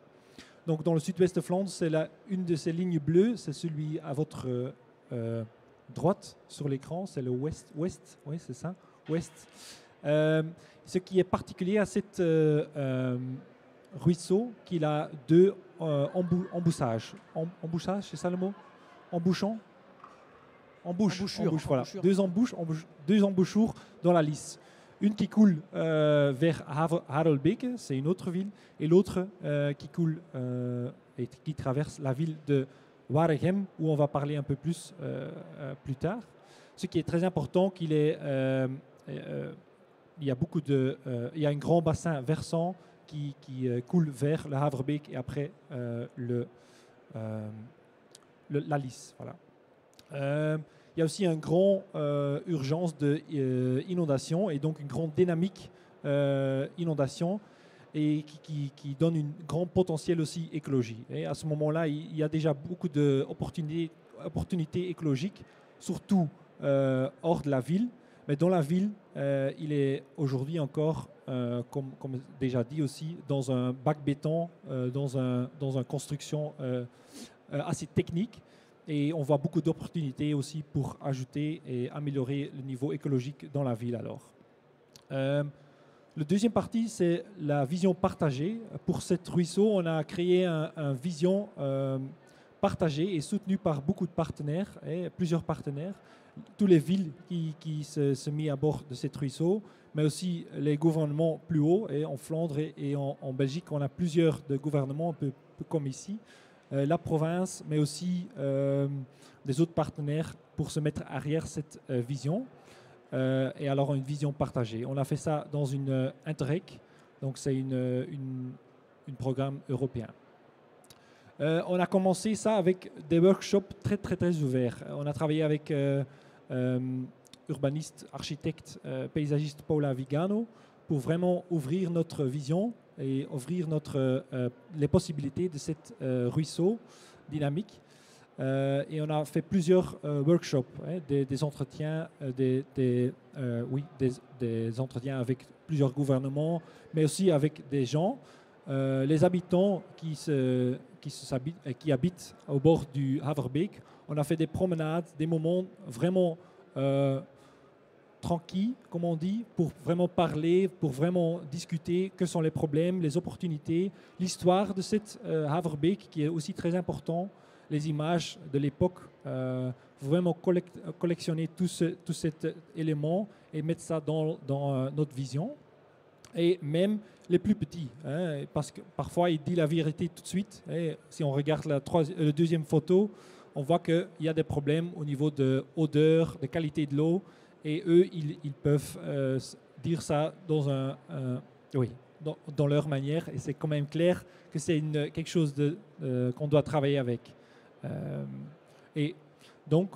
Donc, dans le sud-ouest de Flandre, c'est une de ces lignes bleues. C'est celui à votre droite sur l'écran. C'est le ouest. Oui, c'est ça. Ouest. Ce qui est particulier à cet ruisseau, qu'il a deux emboussages. Embouchage, c'est ça le mot? Embouchant? Embouchure, voilà. Deux embouchures dans la Lys. Une qui coule vers Harelbeke, c'est une autre ville, et l'autre qui coule et qui traverse la ville de Waregem, où on va parler un peu plus tard. Ce qui est très important, il y a un grand bassin versant qui coule vers le Haverbeek et après la Lys. Voilà. Il y a aussi une grande urgence d'inondation et donc une grande dynamique inondation et qui donne un grand potentiel aussi écologie. Et à ce moment-là, il y a déjà beaucoup d'opportunités écologiques, surtout hors de la ville. Mais dans la ville, il est aujourd'hui encore, comme déjà dit aussi, dans un bac béton, dans une construction assez technique. Et on voit beaucoup d'opportunités aussi pour ajouter et améliorer le niveau écologique dans la ville alors. Le deuxième partie, c'est la vision partagée. Pour cet ruisseau, on a créé une vision partagée et soutenue par beaucoup de partenaires, plusieurs partenaires. Toutes les villes qui se mettent à bord de cet ruisseau, mais aussi les gouvernements plus hauts. Et en Flandre et en Belgique, on a plusieurs de gouvernements, un peu comme ici. La province, mais aussi des autres partenaires pour se mettre derrière cette vision. Et alors une vision partagée. On a fait ça dans une Interreg, donc c'est un programme européen. On a commencé ça avec des workshops très ouverts. On a travaillé avec urbaniste, architecte, paysagiste Paula Vigano pour vraiment ouvrir notre vision et ouvrir les possibilités de cet ruisseau dynamique. Et on a fait plusieurs workshops, des entretiens, des entretiens avec plusieurs gouvernements, mais aussi avec des gens, les habitants qui habitent au bord du Haverbeek. On a fait des promenades, des moments vraiment tranquille, comme on dit, pour vraiment parler, pour vraiment discuter que sont les problèmes, les opportunités, l'histoire de cette Haverbeek qui est aussi très important les images de l'époque, vraiment collectionner tout cet élément et mettre ça dans notre vision. Et même les plus petits, hein, parce que parfois il dit la vérité tout de suite. Et si on regarde la deuxième photo, on voit qu'il y a des problèmes au niveau de odeur, de qualité de l'eau, et eux, ils peuvent dire ça dans leur manière, et c'est quand même clair que c'est quelque chose qu'on doit travailler avec. Et donc,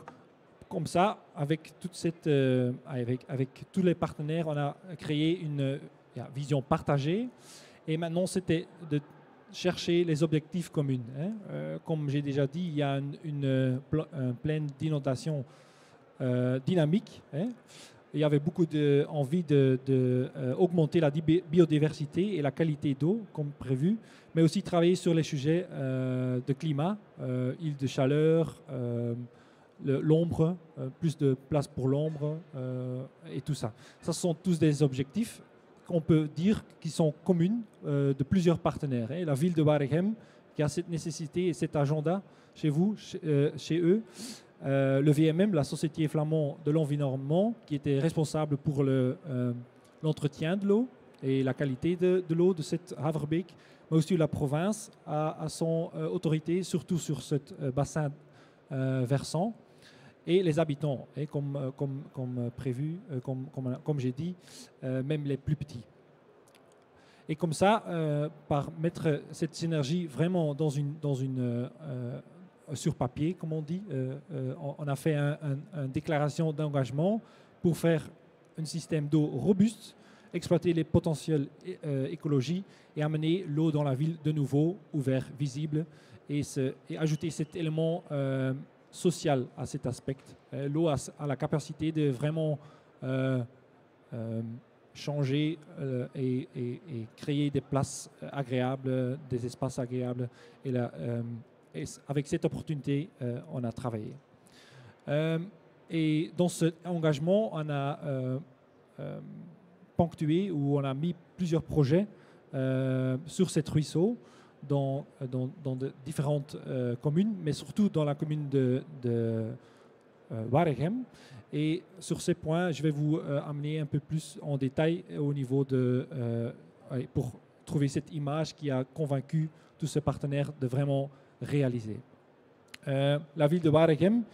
comme ça, avec tous les partenaires, on a créé une vision partagée. Et maintenant, c'était de chercher les objectifs communs. Hein. Comme j'ai déjà dit, il y a un plan d'inondation dynamique. Hein. Il y avait beaucoup d'envie d'augmenter la biodiversité et la qualité d'eau, comme prévu, mais aussi travailler sur les sujets de climat, îles de chaleur, l'ombre, plus de place pour l'ombre et tout ça. Ce sont tous des objectifs qu'on peut dire qui sont communs de plusieurs partenaires. Hein. La ville de Waregem qui a cette nécessité et cet agenda chez vous, chez eux. Le VMM, la Société flamande de l'environnement, qui était responsable pour l'entretien de l'eau et la qualité de l'eau de cette Haverbeek, mais aussi la province a son autorité, surtout sur ce bassin versant, et les habitants, et comme prévu, comme j'ai dit, même les plus petits. Et comme ça, par mettre cette synergie vraiment sur papier, comme on dit, on a fait une déclaration d'engagement pour faire un système d'eau robuste, exploiter les potentiels écologiques et amener l'eau dans la ville de nouveau, ouvert, visible, et ajouter cet élément social à cet aspect. L'eau a la capacité de vraiment changer et créer des places agréables, des espaces agréables. Et avec cette opportunité, on a travaillé. Et dans cet engagement, on a ponctué ou on a mis plusieurs projets sur cet ruisseau dans de différentes communes, mais surtout dans la commune de Waregem. Et sur ces points, je vais vous amener un peu plus en détail au niveau pour trouver cette image qui a convaincu tous ces partenaires de vraiment réaliser. La ville de Waregem,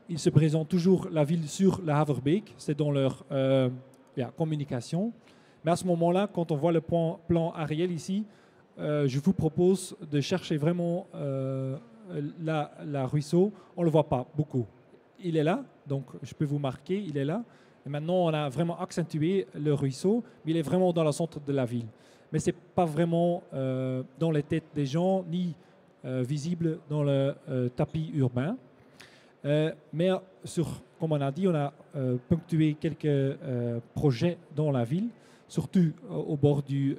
ils se présentent toujours la ville sur la Haverbeek, c'est dans leur communication. Mais à ce moment-là, quand on voit le plan aériel ici, je vous propose de chercher vraiment la ruisseau. On ne le voit pas beaucoup. Il est là, donc je peux vous marquer, il est là. Et maintenant, on a vraiment accentué le ruisseau, mais il est vraiment dans le centre de la ville. Mais ce n'est pas vraiment dans les têtes des gens, ni visible dans le tapis urbain. Mais comme on a dit, on a ponctué quelques projets dans la ville, surtout au bord du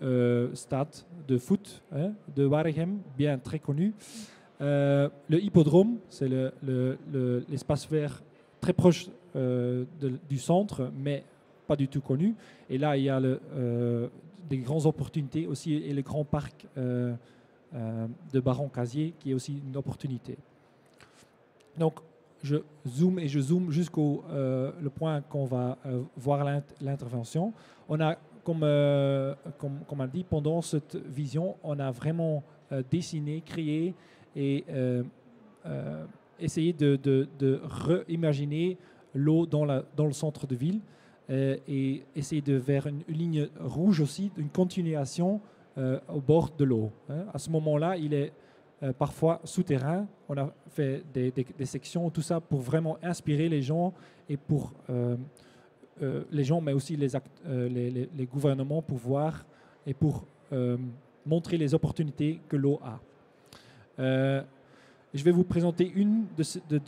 stade de foot de Waregem, bien très connu. Le hippodrome, c'est l'espace vert très proche du centre, mais pas du tout connu. Et là, il y a des grandes opportunités aussi, et le grand parc de Baron-Casier, qui est aussi une opportunité. Donc, je zoome jusqu'au le point qu'on va voir l'intervention. On a, comme on dit, pendant cette vision, on a vraiment dessiné, créé et essayé de réimaginer l'eau dans le centre de ville et essayer de faire une ligne rouge aussi, une continuation au bord de l'eau. À ce moment-là, il est parfois souterrain. On a fait des sections, tout ça pour vraiment inspirer les gens et pour les gens, mais aussi les gouvernements pour voir et pour montrer les opportunités que l'eau a. Je vais vous présenter une de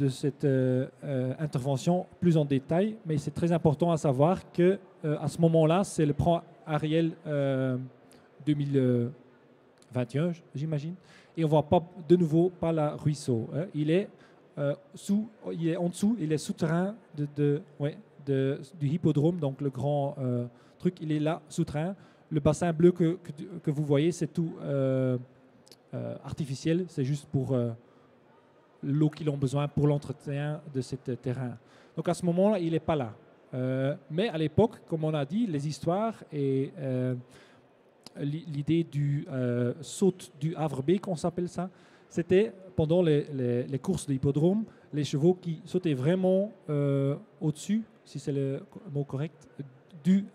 cette intervention plus en détail, mais c'est très important à savoir que à ce moment-là, c'est le plan Ariel 2021, j'imagine, et on ne voit pas de nouveau pas le ruisseau. Il est en dessous, il est souterrain du hippodrome, donc le grand truc, il est là, souterrain. Le bassin bleu que vous voyez, c'est tout artificiel, c'est juste pour l'eau qu'ils ont besoin pour l'entretien de ce terrain. Donc à ce moment-là, il n'est pas là. Mais à l'époque, comme on a dit, les histoires et l'idée du saut du Haverbeek, on s'appelle ça, c'était pendant les courses de hippodrome, les chevaux qui sautaient vraiment au-dessus, si c'est le mot correct, du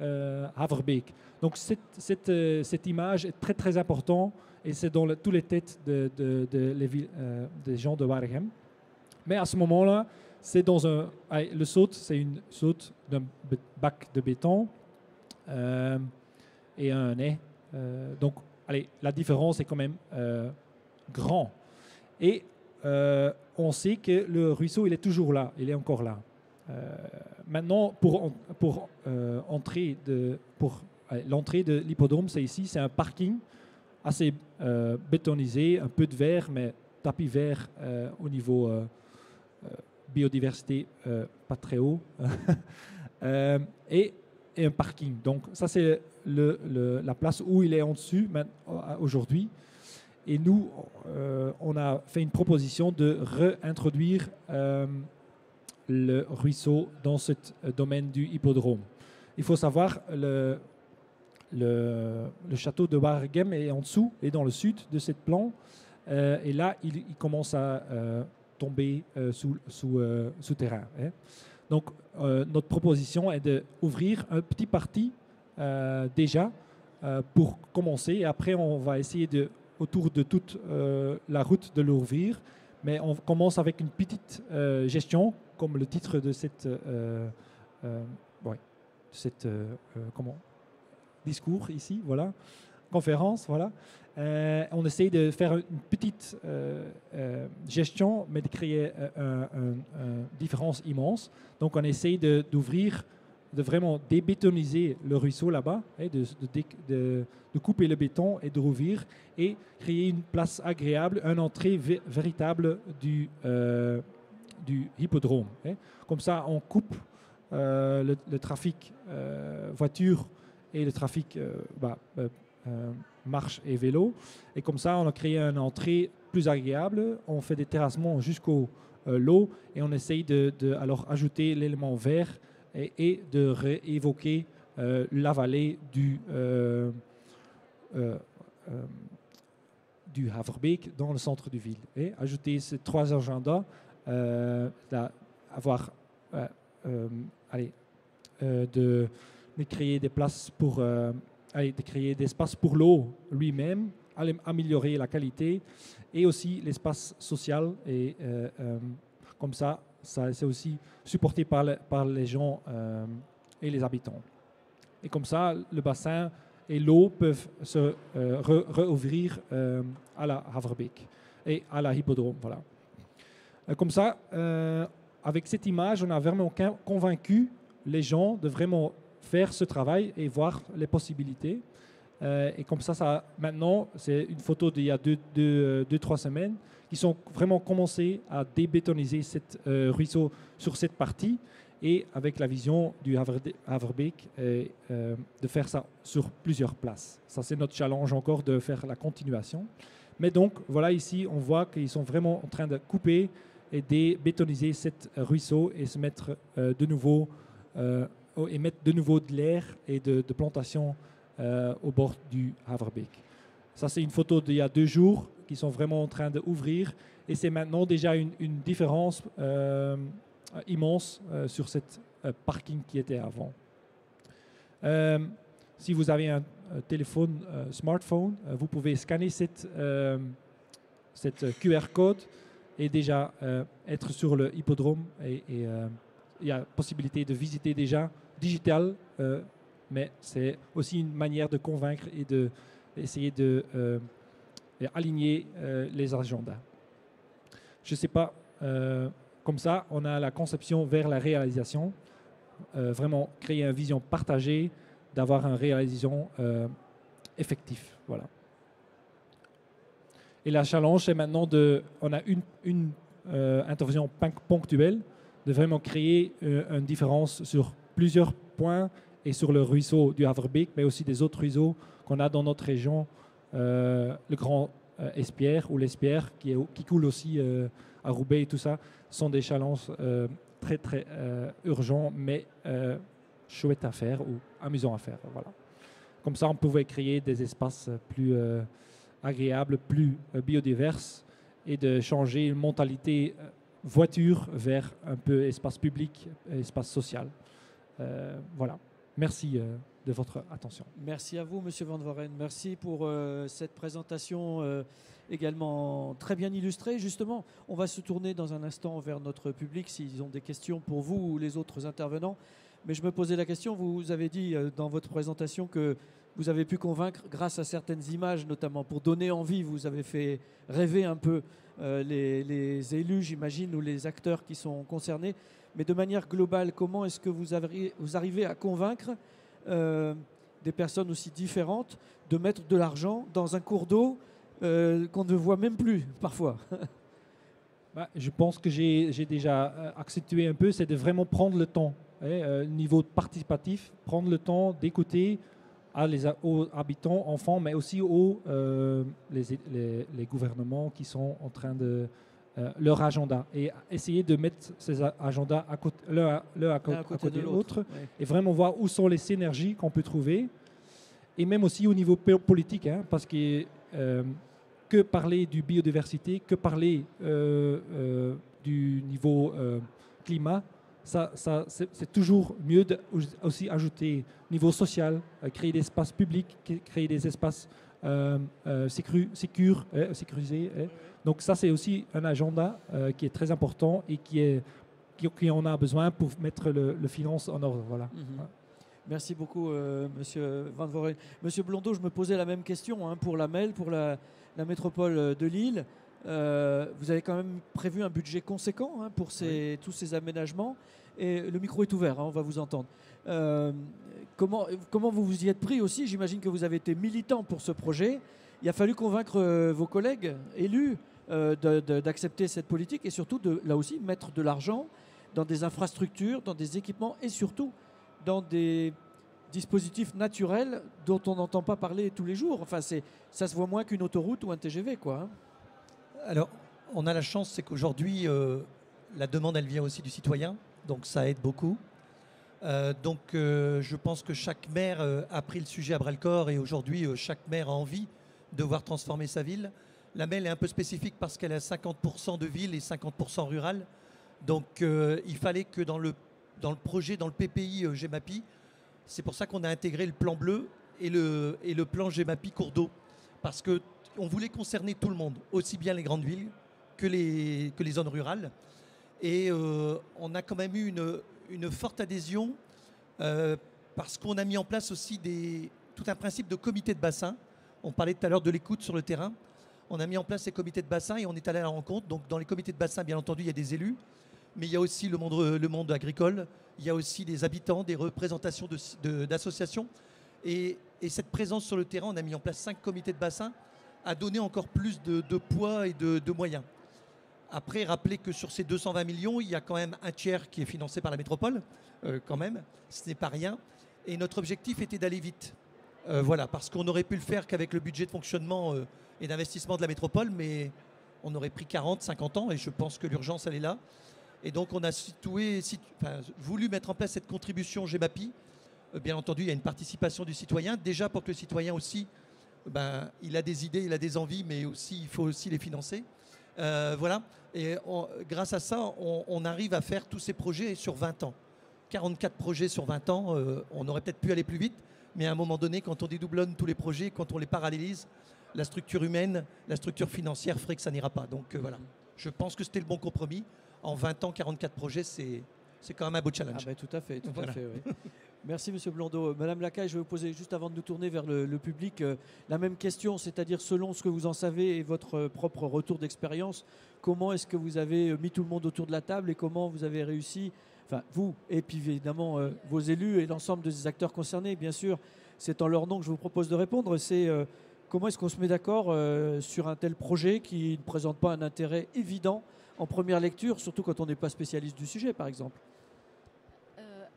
Haverbeek. Donc cette image est très très importante et c'est dans tous les têtes des gens de Waregem. Mais à ce moment-là, c'est dans le saut, c'est une saute d'un bac de béton et un nez. Donc, la différence est quand même grande. Et on sait que le ruisseau, il est toujours là, il est encore là. Maintenant, pour l'entrée de l'hippodrome, c'est ici, c'est un parking assez bétonisé, un peu de verre, mais tapis vert au niveau biodiversité pas très haut. Et un parking. Donc ça, c'est la place où il est en dessus aujourd'hui. Et nous, on a fait une proposition de réintroduire le ruisseau dans ce domaine du hippodrome. Il faut savoir, le château de Waregem est en dessous et dans le sud de cette plan. Et là, il commence à tomber sous terrain. Hein. Donc, notre proposition est d'ouvrir un petit parti déjà pour commencer. Et après, on va essayer autour de toute la route de l'ouvrir. Mais on commence avec une petite gestion, comme le titre de cette discours ici, voilà, conférence, voilà. On essaye de faire une petite gestion, mais de créer une différence immense. Donc, on essaye d'ouvrir, de vraiment débétoniser le ruisseau là-bas, et de couper le béton et de rouvrir et créer une place agréable, une entrée véritable du hippodrome. Hein. Comme ça, on coupe le trafic voiture et le trafic marche et vélo. Et comme ça, on a créé une entrée plus agréable. On fait des terrassements jusqu'au lot et on essaye alors ajouter l'élément vert et de réévoquer la vallée du Haverbeek dans le centre du ville. Et ajouter ces 3 agendas, de créer des places pour de créer des espaces pour l'eau lui-même, améliorer la qualité et aussi l'espace social et comme ça c'est aussi supporté par les gens et les habitants. Et comme ça, le bassin et l'eau peuvent se réouvrir à la Haverbeek et à la hippodrome. Voilà. Comme ça, avec cette image, on a vraiment convaincu les gens de vraiment faire ce travail et voir les possibilités. Et comme ça, maintenant, c'est une photo d'il y a 2-3 semaines, qui sont vraiment commencé à débétoniser cette ruisseau sur cette partie et avec la vision du Haverbeek de faire ça sur plusieurs places. Ça, c'est notre challenge encore de faire la continuation. Mais donc, voilà, ici, on voit qu'ils sont vraiment en train de couper et débétoniser cette ruisseau et se mettre de nouveau et mettre de nouveau de l'air et de plantation au bord du Haverbeek. Ça, c'est une photo d'il y a 2 jours qui sont vraiment en train d'ouvrir et c'est maintenant déjà une différence immense sur cette parking qui était avant. Si vous avez un téléphone smartphone, vous pouvez scanner cette QR code et déjà être sur le hippodrome et il y a possibilité de visiter déjà digital, mais c'est aussi une manière de convaincre et d'essayer d'aligner les agendas. Je ne sais pas, comme ça, on a la conception vers la réalisation, vraiment créer une vision partagée, d'avoir une réalisation effective. Voilà. Et la challenge, c'est maintenant on a une intervention ponctuelle, de vraiment créer une différence sur plusieurs points et sur le ruisseau du Haverbeek, mais aussi des autres ruisseaux qu'on a dans notre région, le grand Espières ou l'Espière qui coule aussi à Roubaix et tout ça, sont des challenges très très urgents, mais chouettes à faire ou amusants à faire. Voilà. Comme ça, on pouvait créer des espaces plus agréables, plus biodiverses, et de changer une mentalité voiture vers un peu espace public, espace social. Voilà. Merci de votre attention. Merci à vous, Monsieur Van Voren. Merci pour cette présentation également très bien illustrée. Justement, on va se tourner dans un instant vers notre public s'ils ont des questions pour vous ou les autres intervenants. Mais je me posais la question, vous avez dit dans votre présentation que vous avez pu convaincre grâce à certaines images, notamment pour donner envie, vous avez fait rêver un peu les élus, j'imagine, ou les acteurs qui sont concernés. Mais de manière globale, comment est-ce que vous arrivez à convaincre des personnes aussi différentes de mettre de l'argent dans un cours d'eau qu'on ne voit même plus parfois? Je pense que j'ai déjà accentué un peu, c'est de vraiment prendre le temps, niveau participatif, prendre le temps d'écouter aux habitants, enfants, mais aussi les gouvernements qui sont en train de leur agenda, et essayer de mettre ces agendas l'un à côté de l'autre, et vraiment voir où sont les synergies qu'on peut trouver, et même aussi au niveau politique, parce que parler du biodiversité, que parler du niveau climat, c'est toujours mieux de aussi ajouter niveau social, créer des espaces publics, créer des espaces sécurisés. Donc ça, c'est aussi un agenda qui est très important et qui en a besoin pour mettre le finance en ordre. Voilà. Merci beaucoup, Monsieur Van Voren. Monsieur Blondeau, je me posais la même question pour la MEL, pour la métropole de Lille. Vous avez quand même prévu un budget conséquent pour tous ces aménagements. Et le micro est ouvert, on va vous entendre. Comment vous vous y êtes pris aussi? J'imagine que vous avez été militant pour ce projet. Il a fallu convaincre vos collègues élus d'accepter cette politique et surtout, là aussi, mettre de l'argent dans des infrastructures, dans des équipements et surtout dans des dispositifs naturels dont on n'entend pas parler tous les jours. Enfin, ça se voit moins qu'une autoroute ou un TGV, quoi. Alors, on a la chance, c'est qu'aujourd'hui, la demande, elle vient aussi du citoyen, donc ça aide beaucoup. Je pense que chaque maire a pris le sujet à bras-le-corps, et aujourd'hui, chaque maire a envie de voir transformer sa ville. La MEL est un peu spécifique parce qu'elle a 50% de ville et 50% rural. Donc, il fallait que dans le projet, dans le PPI GEMAPI, c'est pour ça qu'on a intégré le plan bleu et le plan GEMAPI cours d'eau. Parce qu'on voulait concerner tout le monde, aussi bien les grandes villes que les zones rurales. Et on a quand même eu une forte adhésion parce qu'on a mis en place aussi tout un principe de comité de bassin. On parlait tout à l'heure de l'écoute sur le terrain. On a mis en place ces comités de bassin et on est allé à la rencontre. Donc dans les comités de bassin, bien entendu, il y a des élus, mais il y a aussi le monde agricole, il y a aussi des habitants, des représentations d'associations. Et cette présence sur le terrain, on a mis en place 5 comités de bassin, a donné encore plus de poids et de moyens. Après, rappelez que sur ces 220 millions, il y a quand même un tiers qui est financé par la métropole, quand même, ce n'est pas rien. Et notre objectif était d'aller vite. Voilà, parce qu'on aurait pu le faire qu'avec le budget de fonctionnement et d'investissement de la métropole, mais on aurait pris 40, 50 ans, et je pense que l'urgence, elle est là. Et donc, on a voulu mettre en place cette contribution GEMAPI. Bien entendu, il y a une participation du citoyen, déjà pour que le citoyen aussi, il a des idées, il a des envies, mais aussi, il faut aussi les financer. Voilà, et grâce à ça, on arrive à faire tous ces projets sur 20 ans. 44 projets sur 20 ans, on aurait peut-être pu aller plus vite, mais à un moment donné, quand on dédoublonne tous les projets, quand on les parallélise, la structure humaine, la structure financière ferait que ça n'ira pas. Donc voilà, je pense que c'était le bon compromis. En 20 ans, 44 projets, c'est quand même un beau challenge. Tout à fait, à fait, oui. Merci, Monsieur Blondeau. Madame Lacaille, je vais vous poser, juste avant de nous tourner vers le public, la même question, c'est-à-dire selon ce que vous en savez et votre propre retour d'expérience, comment est-ce que vous avez mis tout le monde autour de la table et comment vous avez réussi, enfin vous et puis évidemment vos élus et l'ensemble des acteurs concernés, bien sûr, c'est en leur nom que je vous propose de répondre, c'est comment est-ce qu'on se met d'accord sur un tel projet qui ne présente pas un intérêt évident en première lecture, surtout quand on n'est pas spécialiste du sujet, par exemple.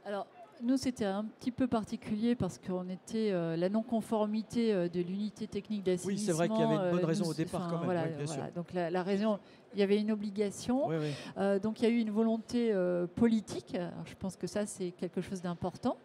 Alors, nous, c'était un petit peu particulier parce qu'on était la non-conformité de l'unité technique d'assainissement. Oui, c'est vrai qu'il y avait une bonne raison au départ quand même. Voilà, Oui, bien sûr. Donc la raison, il y avait une obligation. Oui, oui. Donc il y a eu une volonté politique. Alors, je pense que ça, c'est quelque chose d'important.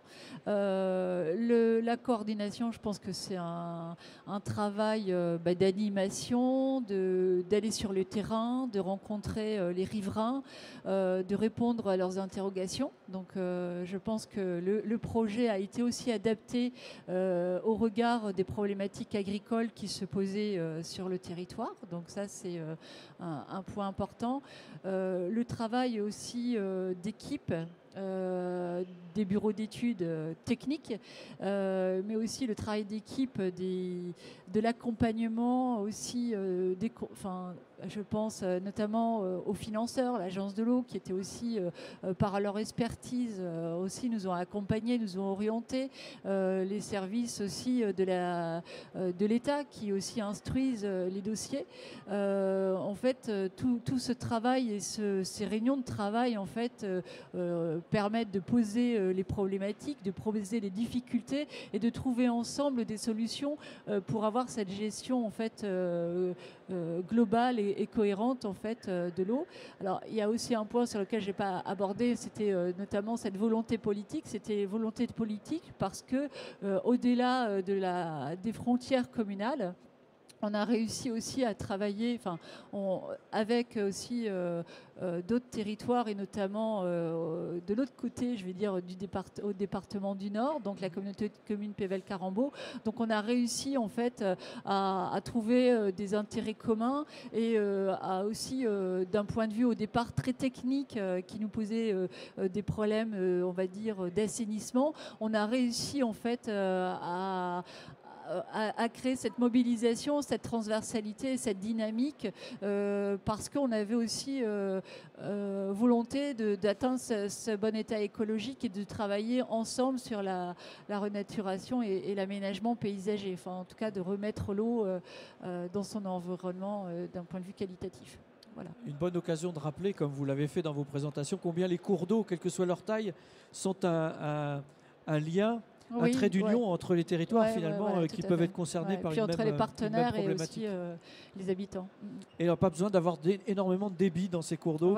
La coordination, je pense que c'est un travail d'animation, d'aller sur le terrain, de rencontrer les riverains, de répondre à leurs interrogations. Donc je pense que le projet a été aussi adapté au regard des problématiques agricoles qui se posaient sur le territoire. Donc ça, c'est un point important. Le travail aussi d'équipe, des bureaux d'études techniques, mais aussi le travail d'équipe, de l'accompagnement aussi, je pense notamment aux financeurs, l'agence de l'eau, qui était aussi, par leur expertise, aussi nous ont accompagnés, nous ont orientés, les services aussi de l'État qui aussi instruisent les dossiers. En fait, tout ce travail et ces réunions de travail en fait permettent de poser les problématiques, de poser les difficultés et de trouver ensemble des solutions pour avoir cette gestion en fait globale et cohérente en fait de l'eau. Alors il y a aussi un point sur lequel je n'ai pas abordé, c'était notamment cette volonté politique. C'était volonté politique parce que au-delà des frontières communales, on a réussi aussi à travailler avec aussi d'autres territoires et notamment de l'autre côté, je vais dire, au département du Nord, donc la communauté de communes Pével-Carambeau. Donc on a réussi en fait à trouver des intérêts communs et à aussi d'un point de vue au départ très technique qui nous posait des problèmes, on va dire, d'assainissement. On a réussi en fait à créer cette mobilisation, cette transversalité, cette dynamique, parce qu'on avait aussi volonté d'atteindre ce bon état écologique et de travailler ensemble sur la renaturation et l'aménagement paysager, enfin en tout cas de remettre l'eau dans son environnement d'un point de vue qualitatif. Voilà. Une bonne occasion de rappeler, comme vous l'avez fait dans vos présentations, combien les cours d'eau, quelle que soit leur taille, sont un lien, un trait d'union entre les territoires finalement qui peuvent être concernés par une même problématique. Entre les partenaires et aussi les habitants. Et il n'y a pas besoin d'avoir énormément de débit dans ces cours d'eau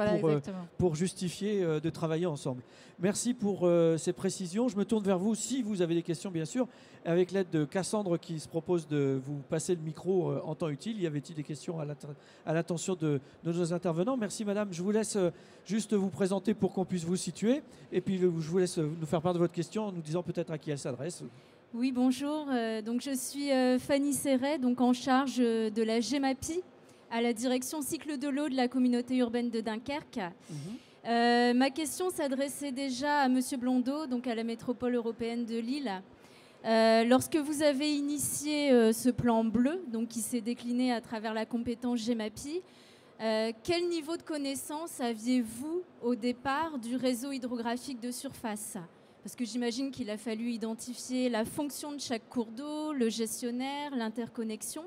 pour justifier de travailler ensemble. Merci pour ces précisions. Je me tourne vers vous si vous avez des questions, bien sûr, avec l'aide de Cassandre qui se propose de vous passer le micro en temps utile. Y avait-il des questions à l'attention de nos intervenants? Merci madame. Je vous laisse juste vous présenter pour qu'on puisse vous situer. Et puis je vous laisse nous faire part de votre question en nous disant peut-être à qui elle s'adresse. Oui, bonjour. Donc, je suis Fanny Serret, donc en charge de la GEMAPI à la direction cycle de l'eau de la communauté urbaine de Dunkerque. Ma question s'adressait déjà à Monsieur Blondeau, donc à la métropole européenne de Lille. Lorsque vous avez initié ce plan bleu, donc qui s'est décliné à travers la compétence GEMAPI, quel niveau de connaissance aviez-vous au départ du réseau hydrographique de surface ? Parce que j'imagine qu'il a fallu identifier la fonction de chaque cours d'eau, le gestionnaire, l'interconnexion.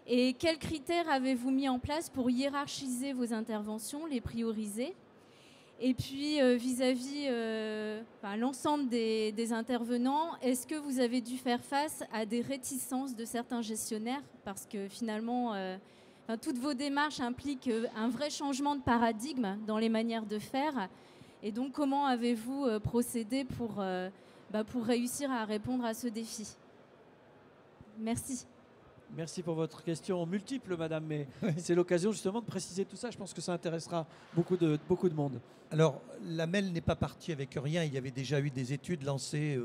Et quels critères avez-vous mis en place pour hiérarchiser vos interventions, les prioriser? Et puis, vis-à-vis l'ensemble des intervenants, est-ce que vous avez dû faire face à des réticences de certains gestionnaires? Parce que finalement, toutes vos démarches impliquent un vrai changement de paradigme dans les manières de faire. Et donc, comment avez-vous procédé pour réussir à répondre à ce défi? Merci. Merci pour votre question multiple, madame, mais c'est l'occasion justement de préciser tout ça. Je pense que ça intéressera beaucoup de monde. Alors, la MEL n'est pas partie avec rien. Il y avait déjà eu des études lancées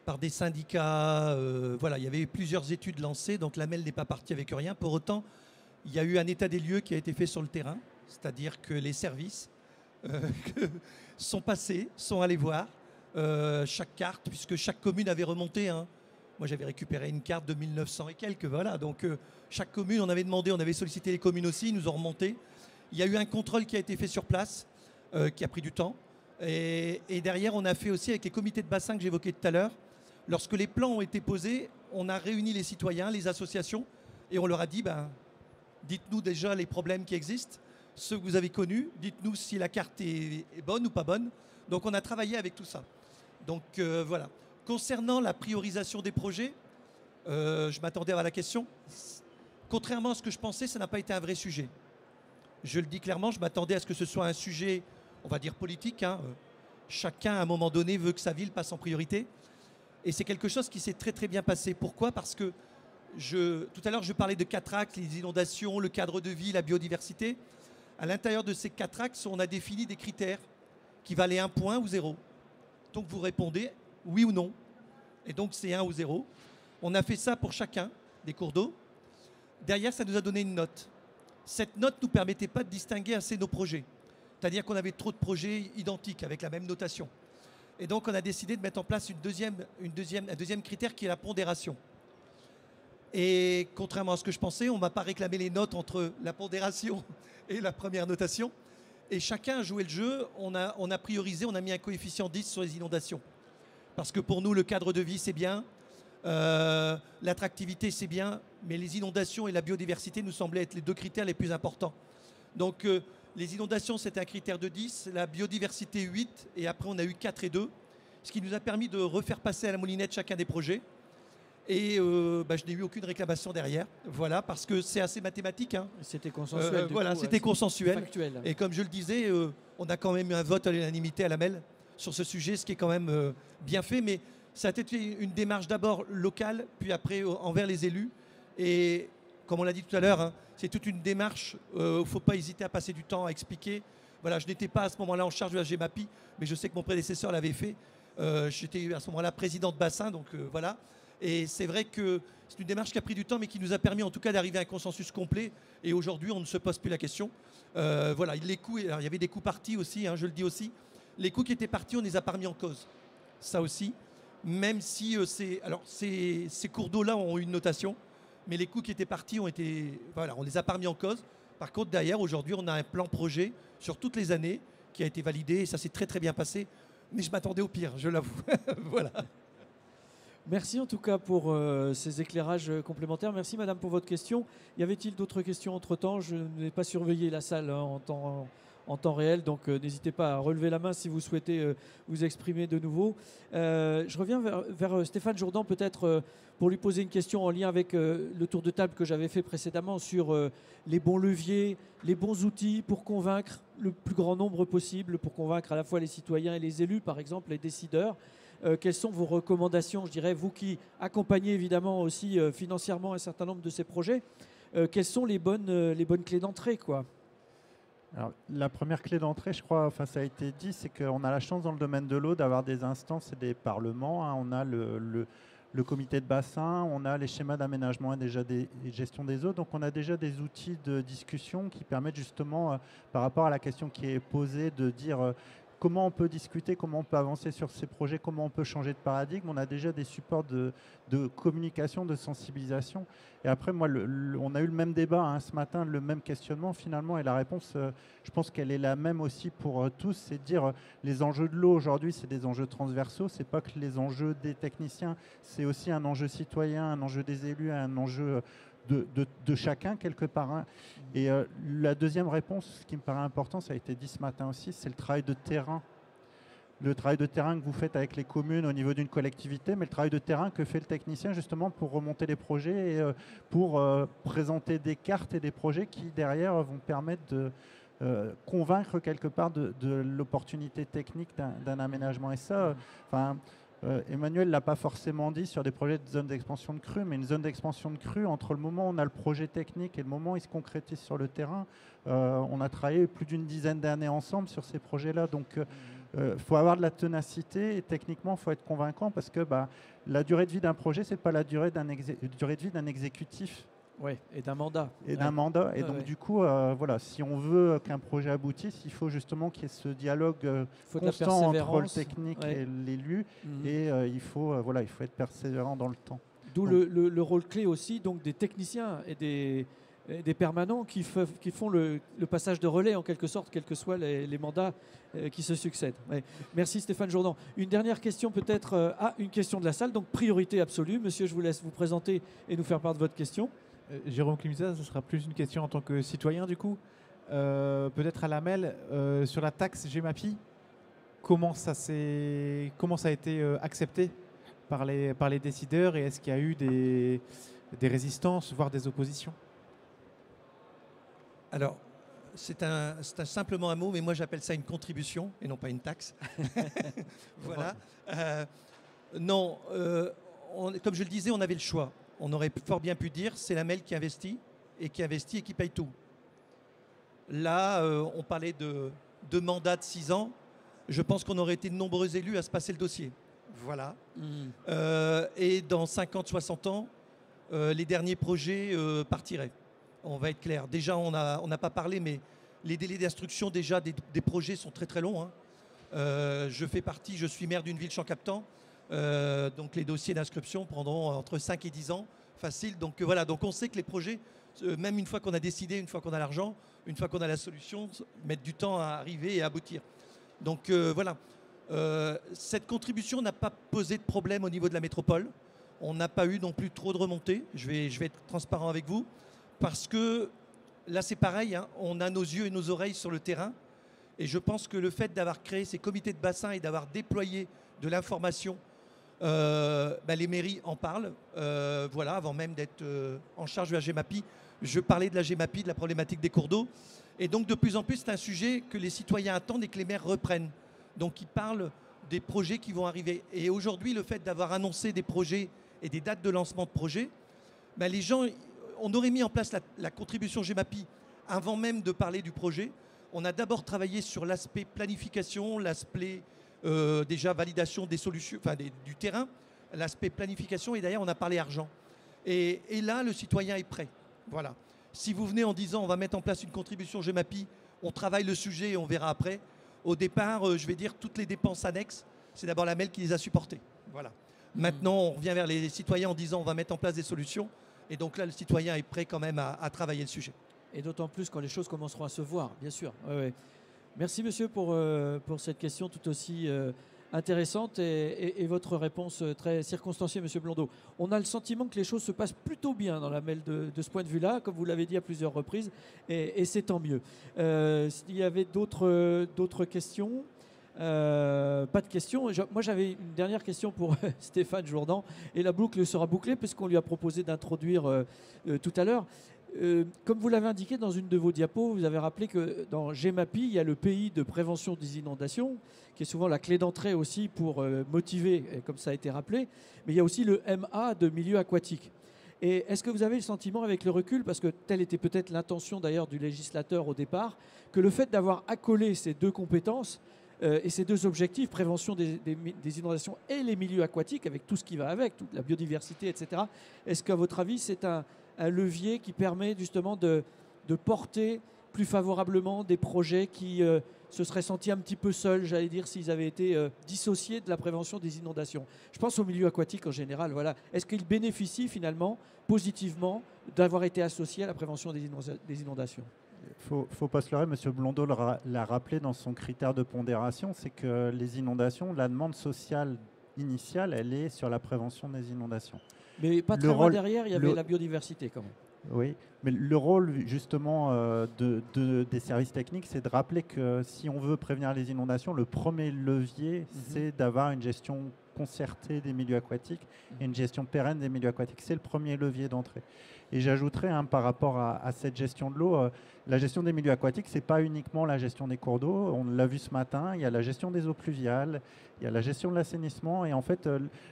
par des syndicats. Il y avait eu plusieurs études lancées, donc la MEL n'est pas partie avec rien. Pour autant, il y a eu un état des lieux qui a été fait sur le terrain, c'est-à-dire que les services sont passés, sont allés voir chaque carte, puisque chaque commune avait remonté. Moi, j'avais récupéré une carte de 1900 et quelques, voilà. Donc, chaque commune, on avait demandé, on avait sollicité les communes aussi, ils nous ont remonté. Il y a eu un contrôle qui a été fait sur place, qui a pris du temps. Et derrière, on a fait aussi avec les comités de bassin que j'évoquais tout à l'heure. Lorsque les plans ont été posés, on a réuni les citoyens, les associations, et on leur a dit, dites-nous déjà les problèmes qui existent, ceux que vous avez connus, dites-nous si la carte est bonne ou pas bonne. Donc, on a travaillé avec tout ça. Donc voilà. Concernant la priorisation des projets, je m'attendais à la question. Contrairement à ce que je pensais, ça n'a pas été un vrai sujet. Je le dis clairement, je m'attendais à ce que ce soit un sujet, on va dire politique. Chacun, à un moment donné, veut que sa ville passe en priorité. Et c'est quelque chose qui s'est très très bien passé. Pourquoi? Parce que tout à l'heure, je parlais de 4 axes, les inondations, le cadre de vie, la biodiversité. À l'intérieur de ces 4 axes, on a défini des critères qui valaient 1 point ou 0. Donc vous répondez oui ou non. Et donc c'est 1 ou 0. On a fait ça pour chacun des cours d'eau. Derrière, ça nous a donné une note. Cette note ne nous permettait pas de distinguer assez nos projets. C'est-à-dire qu'on avait trop de projets identiques avec la même notation. Et donc on a décidé de mettre en place un deuxième critère qui est la pondération. Et contrairement à ce que je pensais, on ne m'a pas réclamé les notes entre la pondération et la première notation. Et chacun a joué le jeu. On a priorisé, on a mis un coefficient 10 sur les inondations. Parce que pour nous, le cadre de vie, c'est bien. L'attractivité, c'est bien. Mais les inondations et la biodiversité nous semblaient être les 2 critères les plus importants. Donc les inondations, c'était un critère de 10. La biodiversité, 8. Et après, on a eu 4 et 2. Ce qui nous a permis de refaire passer à la moulinette chacun des projets. Et je n'ai eu aucune réclamation derrière. Voilà, parce que c'est assez mathématique. C'était consensuel. Voilà, c'était consensuel. Factuel. Et comme je le disais, on a quand même eu un vote à l'unanimité à la MEL sur ce sujet, ce qui est quand même bien fait. Mais ça a été une démarche d'abord locale, puis après envers les élus. Et comme on l'a dit tout à l'heure, c'est toute une démarche. Il ne faut pas hésiter à passer du temps à expliquer. Voilà, je n'étais pas à ce moment-là en charge de la GEMAPI, mais je sais que mon prédécesseur l'avait fait. J'étais à ce moment-là président de bassin, donc voilà. Et c'est vrai que c'est une démarche qui a pris du temps, mais qui nous a permis en tout cas d'arriver à un consensus complet. Et aujourd'hui, on ne se pose plus la question. Voilà, les coûts, alors, il y avait des coûts partis aussi, je le dis aussi. Les coûts qui étaient partis, on ne les a pas remis en cause. Ça aussi. Même si ces cours d'eau-là ont eu une notation, mais les coûts qui étaient partis on ne les a pas remis en cause. Par contre, derrière, aujourd'hui, on a un plan projet sur toutes les années qui a été validé. Et ça s'est très très bien passé. Mais je m'attendais au pire, je l'avoue. Voilà. Merci en tout cas pour ces éclairages complémentaires. Merci madame pour votre question. Y avait-il d'autres questions entre-temps? Je n'ai pas surveillé la salle en temps réel, donc n'hésitez pas à relever la main si vous souhaitez vous exprimer de nouveau. Je reviens vers Stéphane Jourdan peut-être pour lui poser une question en lien avec le tour de table que j'avais fait précédemment sur les bons leviers, les bons outils pour convaincre le plus grand nombre possible, pour convaincre à la fois les citoyens et les élus, par exemple les décideurs. Quelles sont vos recommandations, je dirais, vous qui accompagnez évidemment aussi financièrement un certain nombre de ces projets, quelles sont les bonnes clés d'entrée, quoi? Alors, la première clé d'entrée, je crois, ça a été dit, c'est qu'on a la chance dans le domaine de l'eau d'avoir des instances et des parlements. On a le comité de bassin, on a les schémas d'aménagement et déjà des gestions des eaux. Donc on a déjà des outils de discussion qui permettent justement, par rapport à la question qui est posée, de dire comment on peut discuter, comment on peut avancer sur ces projets, comment on peut changer de paradigme. On a déjà des supports de communication, de sensibilisation. Et après, moi, on a eu le même débat ce matin, le même questionnement finalement. Et la réponse, je pense qu'elle est la même aussi pour tous. C'est de dire les enjeux de l'eau aujourd'hui, c'est des enjeux transversaux. Ce n'est pas que les enjeux des techniciens, c'est aussi un enjeu citoyen, un enjeu des élus, un enjeu de chacun quelque part. Et la deuxième réponse, ce qui me paraît important, ça a été dit ce matin aussi, c'est le travail de terrain. Le travail de terrain que vous faites avec les communes au niveau d'une collectivité, mais le travail de terrain que fait le technicien justement pour remonter les projets et pour présenter des cartes et des projets qui derrière vont permettre de convaincre quelque part de l'opportunité technique d'un aménagement. Et ça, Emmanuel ne l'a pas forcément dit sur des projets de zone d'expansion de crue, mais une zone d'expansion de crue, entre le moment où on a le projet technique et le moment où il se concrétise sur le terrain, on a travaillé plus d'une dizaine d'années ensemble sur ces projets-là. Donc, faut avoir de la ténacité et techniquement, il faut être convaincant parce que la durée de vie d'un projet, ce n'est pas la durée de vie d'un exécutif. Oui, et d'un mandat. Et d'un mandat. Et donc, du coup, voilà, si on veut qu'un projet aboutisse, il faut justement qu'il y ait ce dialogue constant entre le technique et l'élu. Et il faut être persévérant dans le temps. D'où le rôle clé aussi donc, des techniciens et des permanents qui font le passage de relais en quelque sorte, quels que soient les mandats qui se succèdent. Ouais. Merci Stéphane Jourdan. Une dernière question peut-être. Une question de la salle, donc priorité absolue. Monsieur, je vous laisse vous présenter et nous faire part de votre question. Jérôme Climisa, ce sera plus une question en tant que citoyen du coup. Peut-être à la MEL, sur la taxe GEMAPI, comment ça a été accepté par les décideurs et est-ce qu'il y a eu des résistances, voire des oppositions? Alors, c'est simplement un mot, mais moi j'appelle ça une contribution et non pas une taxe. Voilà. Non, comme je le disais, on avait le choix. On aurait fort bien pu dire c'est la MEL qui investit et qui paye tout. Là, on parlait de mandat de 6 ans. Je pense qu'on aurait été de nombreux élus à se passer le dossier. Voilà. Et dans 50, 60 ans, les derniers projets partiraient. On va être clair. Déjà, on n'a pas parlé, mais les délais d'instruction déjà des projets sont très très longs. Je suis maire d'une ville Champcaptan. Donc les dossiers d'inscription prendront entre 5 et 10 ans, facile. Donc voilà, donc on sait que les projets, même une fois qu'on a décidé, une fois qu'on a l'argent, une fois qu'on a la solution, mettent du temps à arriver et à aboutir. Donc voilà, cette contribution n'a pas posé de problème au niveau de la métropole. On n'a pas eu non plus trop de remontées. Je vais être transparent avec vous. Parce que là, c'est pareil, hein, on a nos yeux et nos oreilles sur le terrain. Et je pense que le fait d'avoir créé ces comités de bassin et d'avoir déployé de l'information, les mairies en parlent. Voilà, avant même d'être en charge de la GEMAPI, je parlais de la GEMAPI, de la problématique des cours d'eau. Et donc, de plus en plus, c'est un sujet que les citoyens attendent et que les maires reprennent. Donc, ils parlent des projets qui vont arriver. Et aujourd'hui, le fait d'avoir annoncé des projets et des dates de lancement de projets, les gens... On aurait mis en place la contribution GEMAPI avant même de parler du projet. On a d'abord travaillé sur l'aspect planification, l'aspect déjà validation des solutions, du terrain, l'aspect planification et d'ailleurs on a parlé argent. Et là, le citoyen est prêt. Voilà. Si vous venez en disant on va mettre en place une contribution GEMAPI, on travaille le sujet et on verra après. Au départ, je vais dire toutes les dépenses annexes, c'est d'abord la MEL qui les a supportées. Voilà. Maintenant, on revient vers les citoyens en disant on va mettre en place des solutions. Et donc là, le citoyen est prêt quand même à travailler le sujet. Et d'autant plus quand les choses commenceront à se voir, bien sûr. Ouais. Merci monsieur pour cette question tout aussi intéressante et votre réponse très circonstanciée, monsieur Blondeau. On a le sentiment que les choses se passent plutôt bien dans la MEL de ce point de vue-là, comme vous l'avez dit à plusieurs reprises, et c'est tant mieux. S'il y avait d'autres questions, pas de questions. Moi, j'avais une dernière question pour Stéphane Jourdan, et la boucle sera bouclée puisqu'on lui a proposé d'introduire tout à l'heure. Comme vous l'avez indiqué dans une de vos diapos, vous avez rappelé que dans GEMAPI, il y a le pays de prévention des inondations, qui est souvent la clé d'entrée aussi pour motiver, comme ça a été rappelé, mais il y a aussi le MA de milieu aquatique. Et est-ce que vous avez le sentiment avec le recul, parce que telle était peut-être l'intention d'ailleurs du législateur au départ, que le fait d'avoir accolé ces deux compétences et ces deux objectifs, prévention des inondations et les milieux aquatiques, avec tout ce qui va avec, toute la biodiversité, etc., est-ce qu'à votre avis, c'est un levier qui permet justement de porter plus favorablement des projets qui se seraient sentis un petit peu seuls, j'allais dire, s'ils avaient été dissociés de la prévention des inondations? Je pense aux milieux aquatiques en général. Voilà. Est-ce qu'ils bénéficient finalement positivement d'avoir été associés à la prévention des inondations? Faut pas se leurrer, M. Blondeau l'a rappelé dans son critère de pondération, c'est que les inondations, la demande sociale initiale, elle est sur la prévention des inondations. Mais pas très loin derrière, il y avait la biodiversité quand même. Oui, mais le rôle justement des services techniques, c'est de rappeler que si on veut prévenir les inondations, le premier levier, c'est d'avoir une gestion concertée des milieux aquatiques et une gestion pérenne des milieux aquatiques. C'est le premier levier d'entrée. Et j'ajouterais par rapport à cette gestion de l'eau, la gestion des milieux aquatiques, ce n'est pas uniquement la gestion des cours d'eau. On l'a vu ce matin, il y a la gestion des eaux pluviales, il y a la gestion de l'assainissement. Et en fait,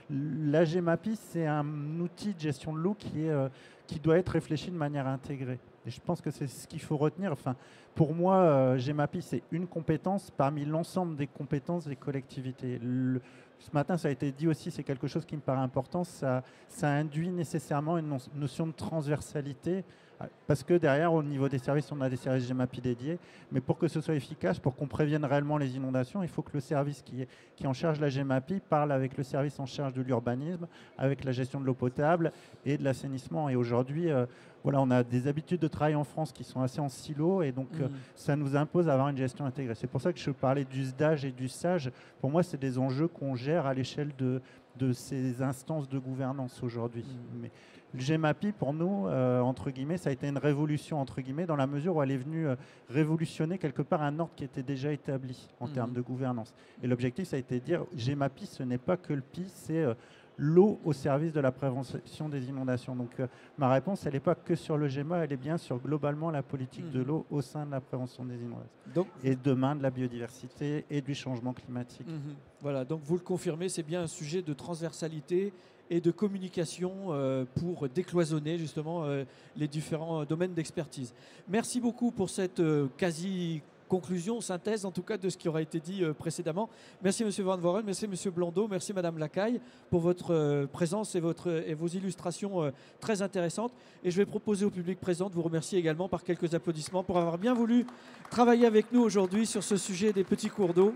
la GEMAPI, c'est un outil de gestion de l'eau qui doit être réfléchi de manière intégrée. Et je pense que c'est ce qu'il faut retenir. Enfin, pour moi, GEMAPI, c'est une compétence parmi l'ensemble des compétences des collectivités. Ce matin, ça a été dit aussi, c'est quelque chose qui me paraît important, ça induit nécessairement une notion de transversalité, parce que derrière, au niveau des services, on a des services GEMAPI dédiés, mais pour que ce soit efficace, pour qu'on prévienne réellement les inondations, il faut que le service qui est en charge de la GEMAPI parle avec le service en charge de l'urbanisme, avec la gestion de l'eau potable et de l'assainissement. Et aujourd'hui, voilà, on a des habitudes de travail en France qui sont assez en silo, et donc ça nous impose d'avoir une gestion intégrée. C'est pour ça que je parlais du SDAGE et du SAGE. Pour moi, c'est des enjeux qu'on gère à l'échelle de ces instances de gouvernance aujourd'hui. Mais le GEMAPI, pour nous, entre guillemets, ça a été une révolution, entre guillemets, dans la mesure où elle est venue révolutionner quelque part un ordre qui était déjà établi en termes de gouvernance. Et l'objectif, ça a été de dire, GEMAPI, ce n'est pas que le PI, c'est l'eau au service de la prévention des inondations. Donc ma réponse, elle n'est pas que sur le GEMA, elle est bien sur globalement la politique de l'eau au sein de la prévention des inondations. Et demain, de la biodiversité et du changement climatique. Voilà, donc vous le confirmez, c'est bien un sujet de transversalité et de communication pour décloisonner justement les différents domaines d'expertise. Merci beaucoup pour cette conclusion, synthèse en tout cas de ce qui aura été dit précédemment. Merci M. Van Voren, merci M. Blondeau, merci Mme Lacaille pour votre présence et vos illustrations très intéressantes. Et je vais proposer au public présent de vous remercier également par quelques applaudissements pour avoir bien voulu travailler avec nous aujourd'hui sur ce sujet des petits cours d'eau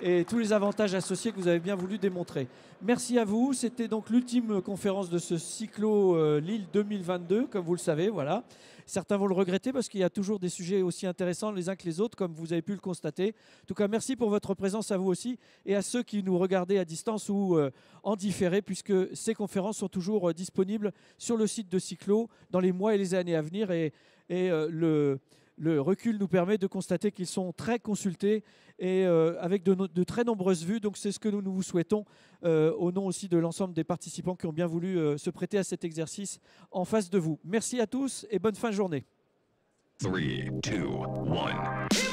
et tous les avantages associés que vous avez bien voulu démontrer. Merci à vous. C'était donc l'ultime conférence de ce cyclo Lille 2022, comme vous le savez, voilà. Certains vont le regretter parce qu'il y a toujours des sujets aussi intéressants les uns que les autres, comme vous avez pu le constater. En tout cas, merci pour votre présence à vous aussi et à ceux qui nous regardaient à distance ou en différé, puisque ces conférences sont toujours disponibles sur le site de Cyclo dans les mois et les années à venir. Et le recul nous permet de constater qu'ils sont très consultés et avec de très nombreuses vues. Donc c'est ce que nous vous souhaitons au nom aussi de l'ensemble des participants qui ont bien voulu se prêter à cet exercice en face de vous. Merci à tous et bonne fin de journée. 3, 2, 1.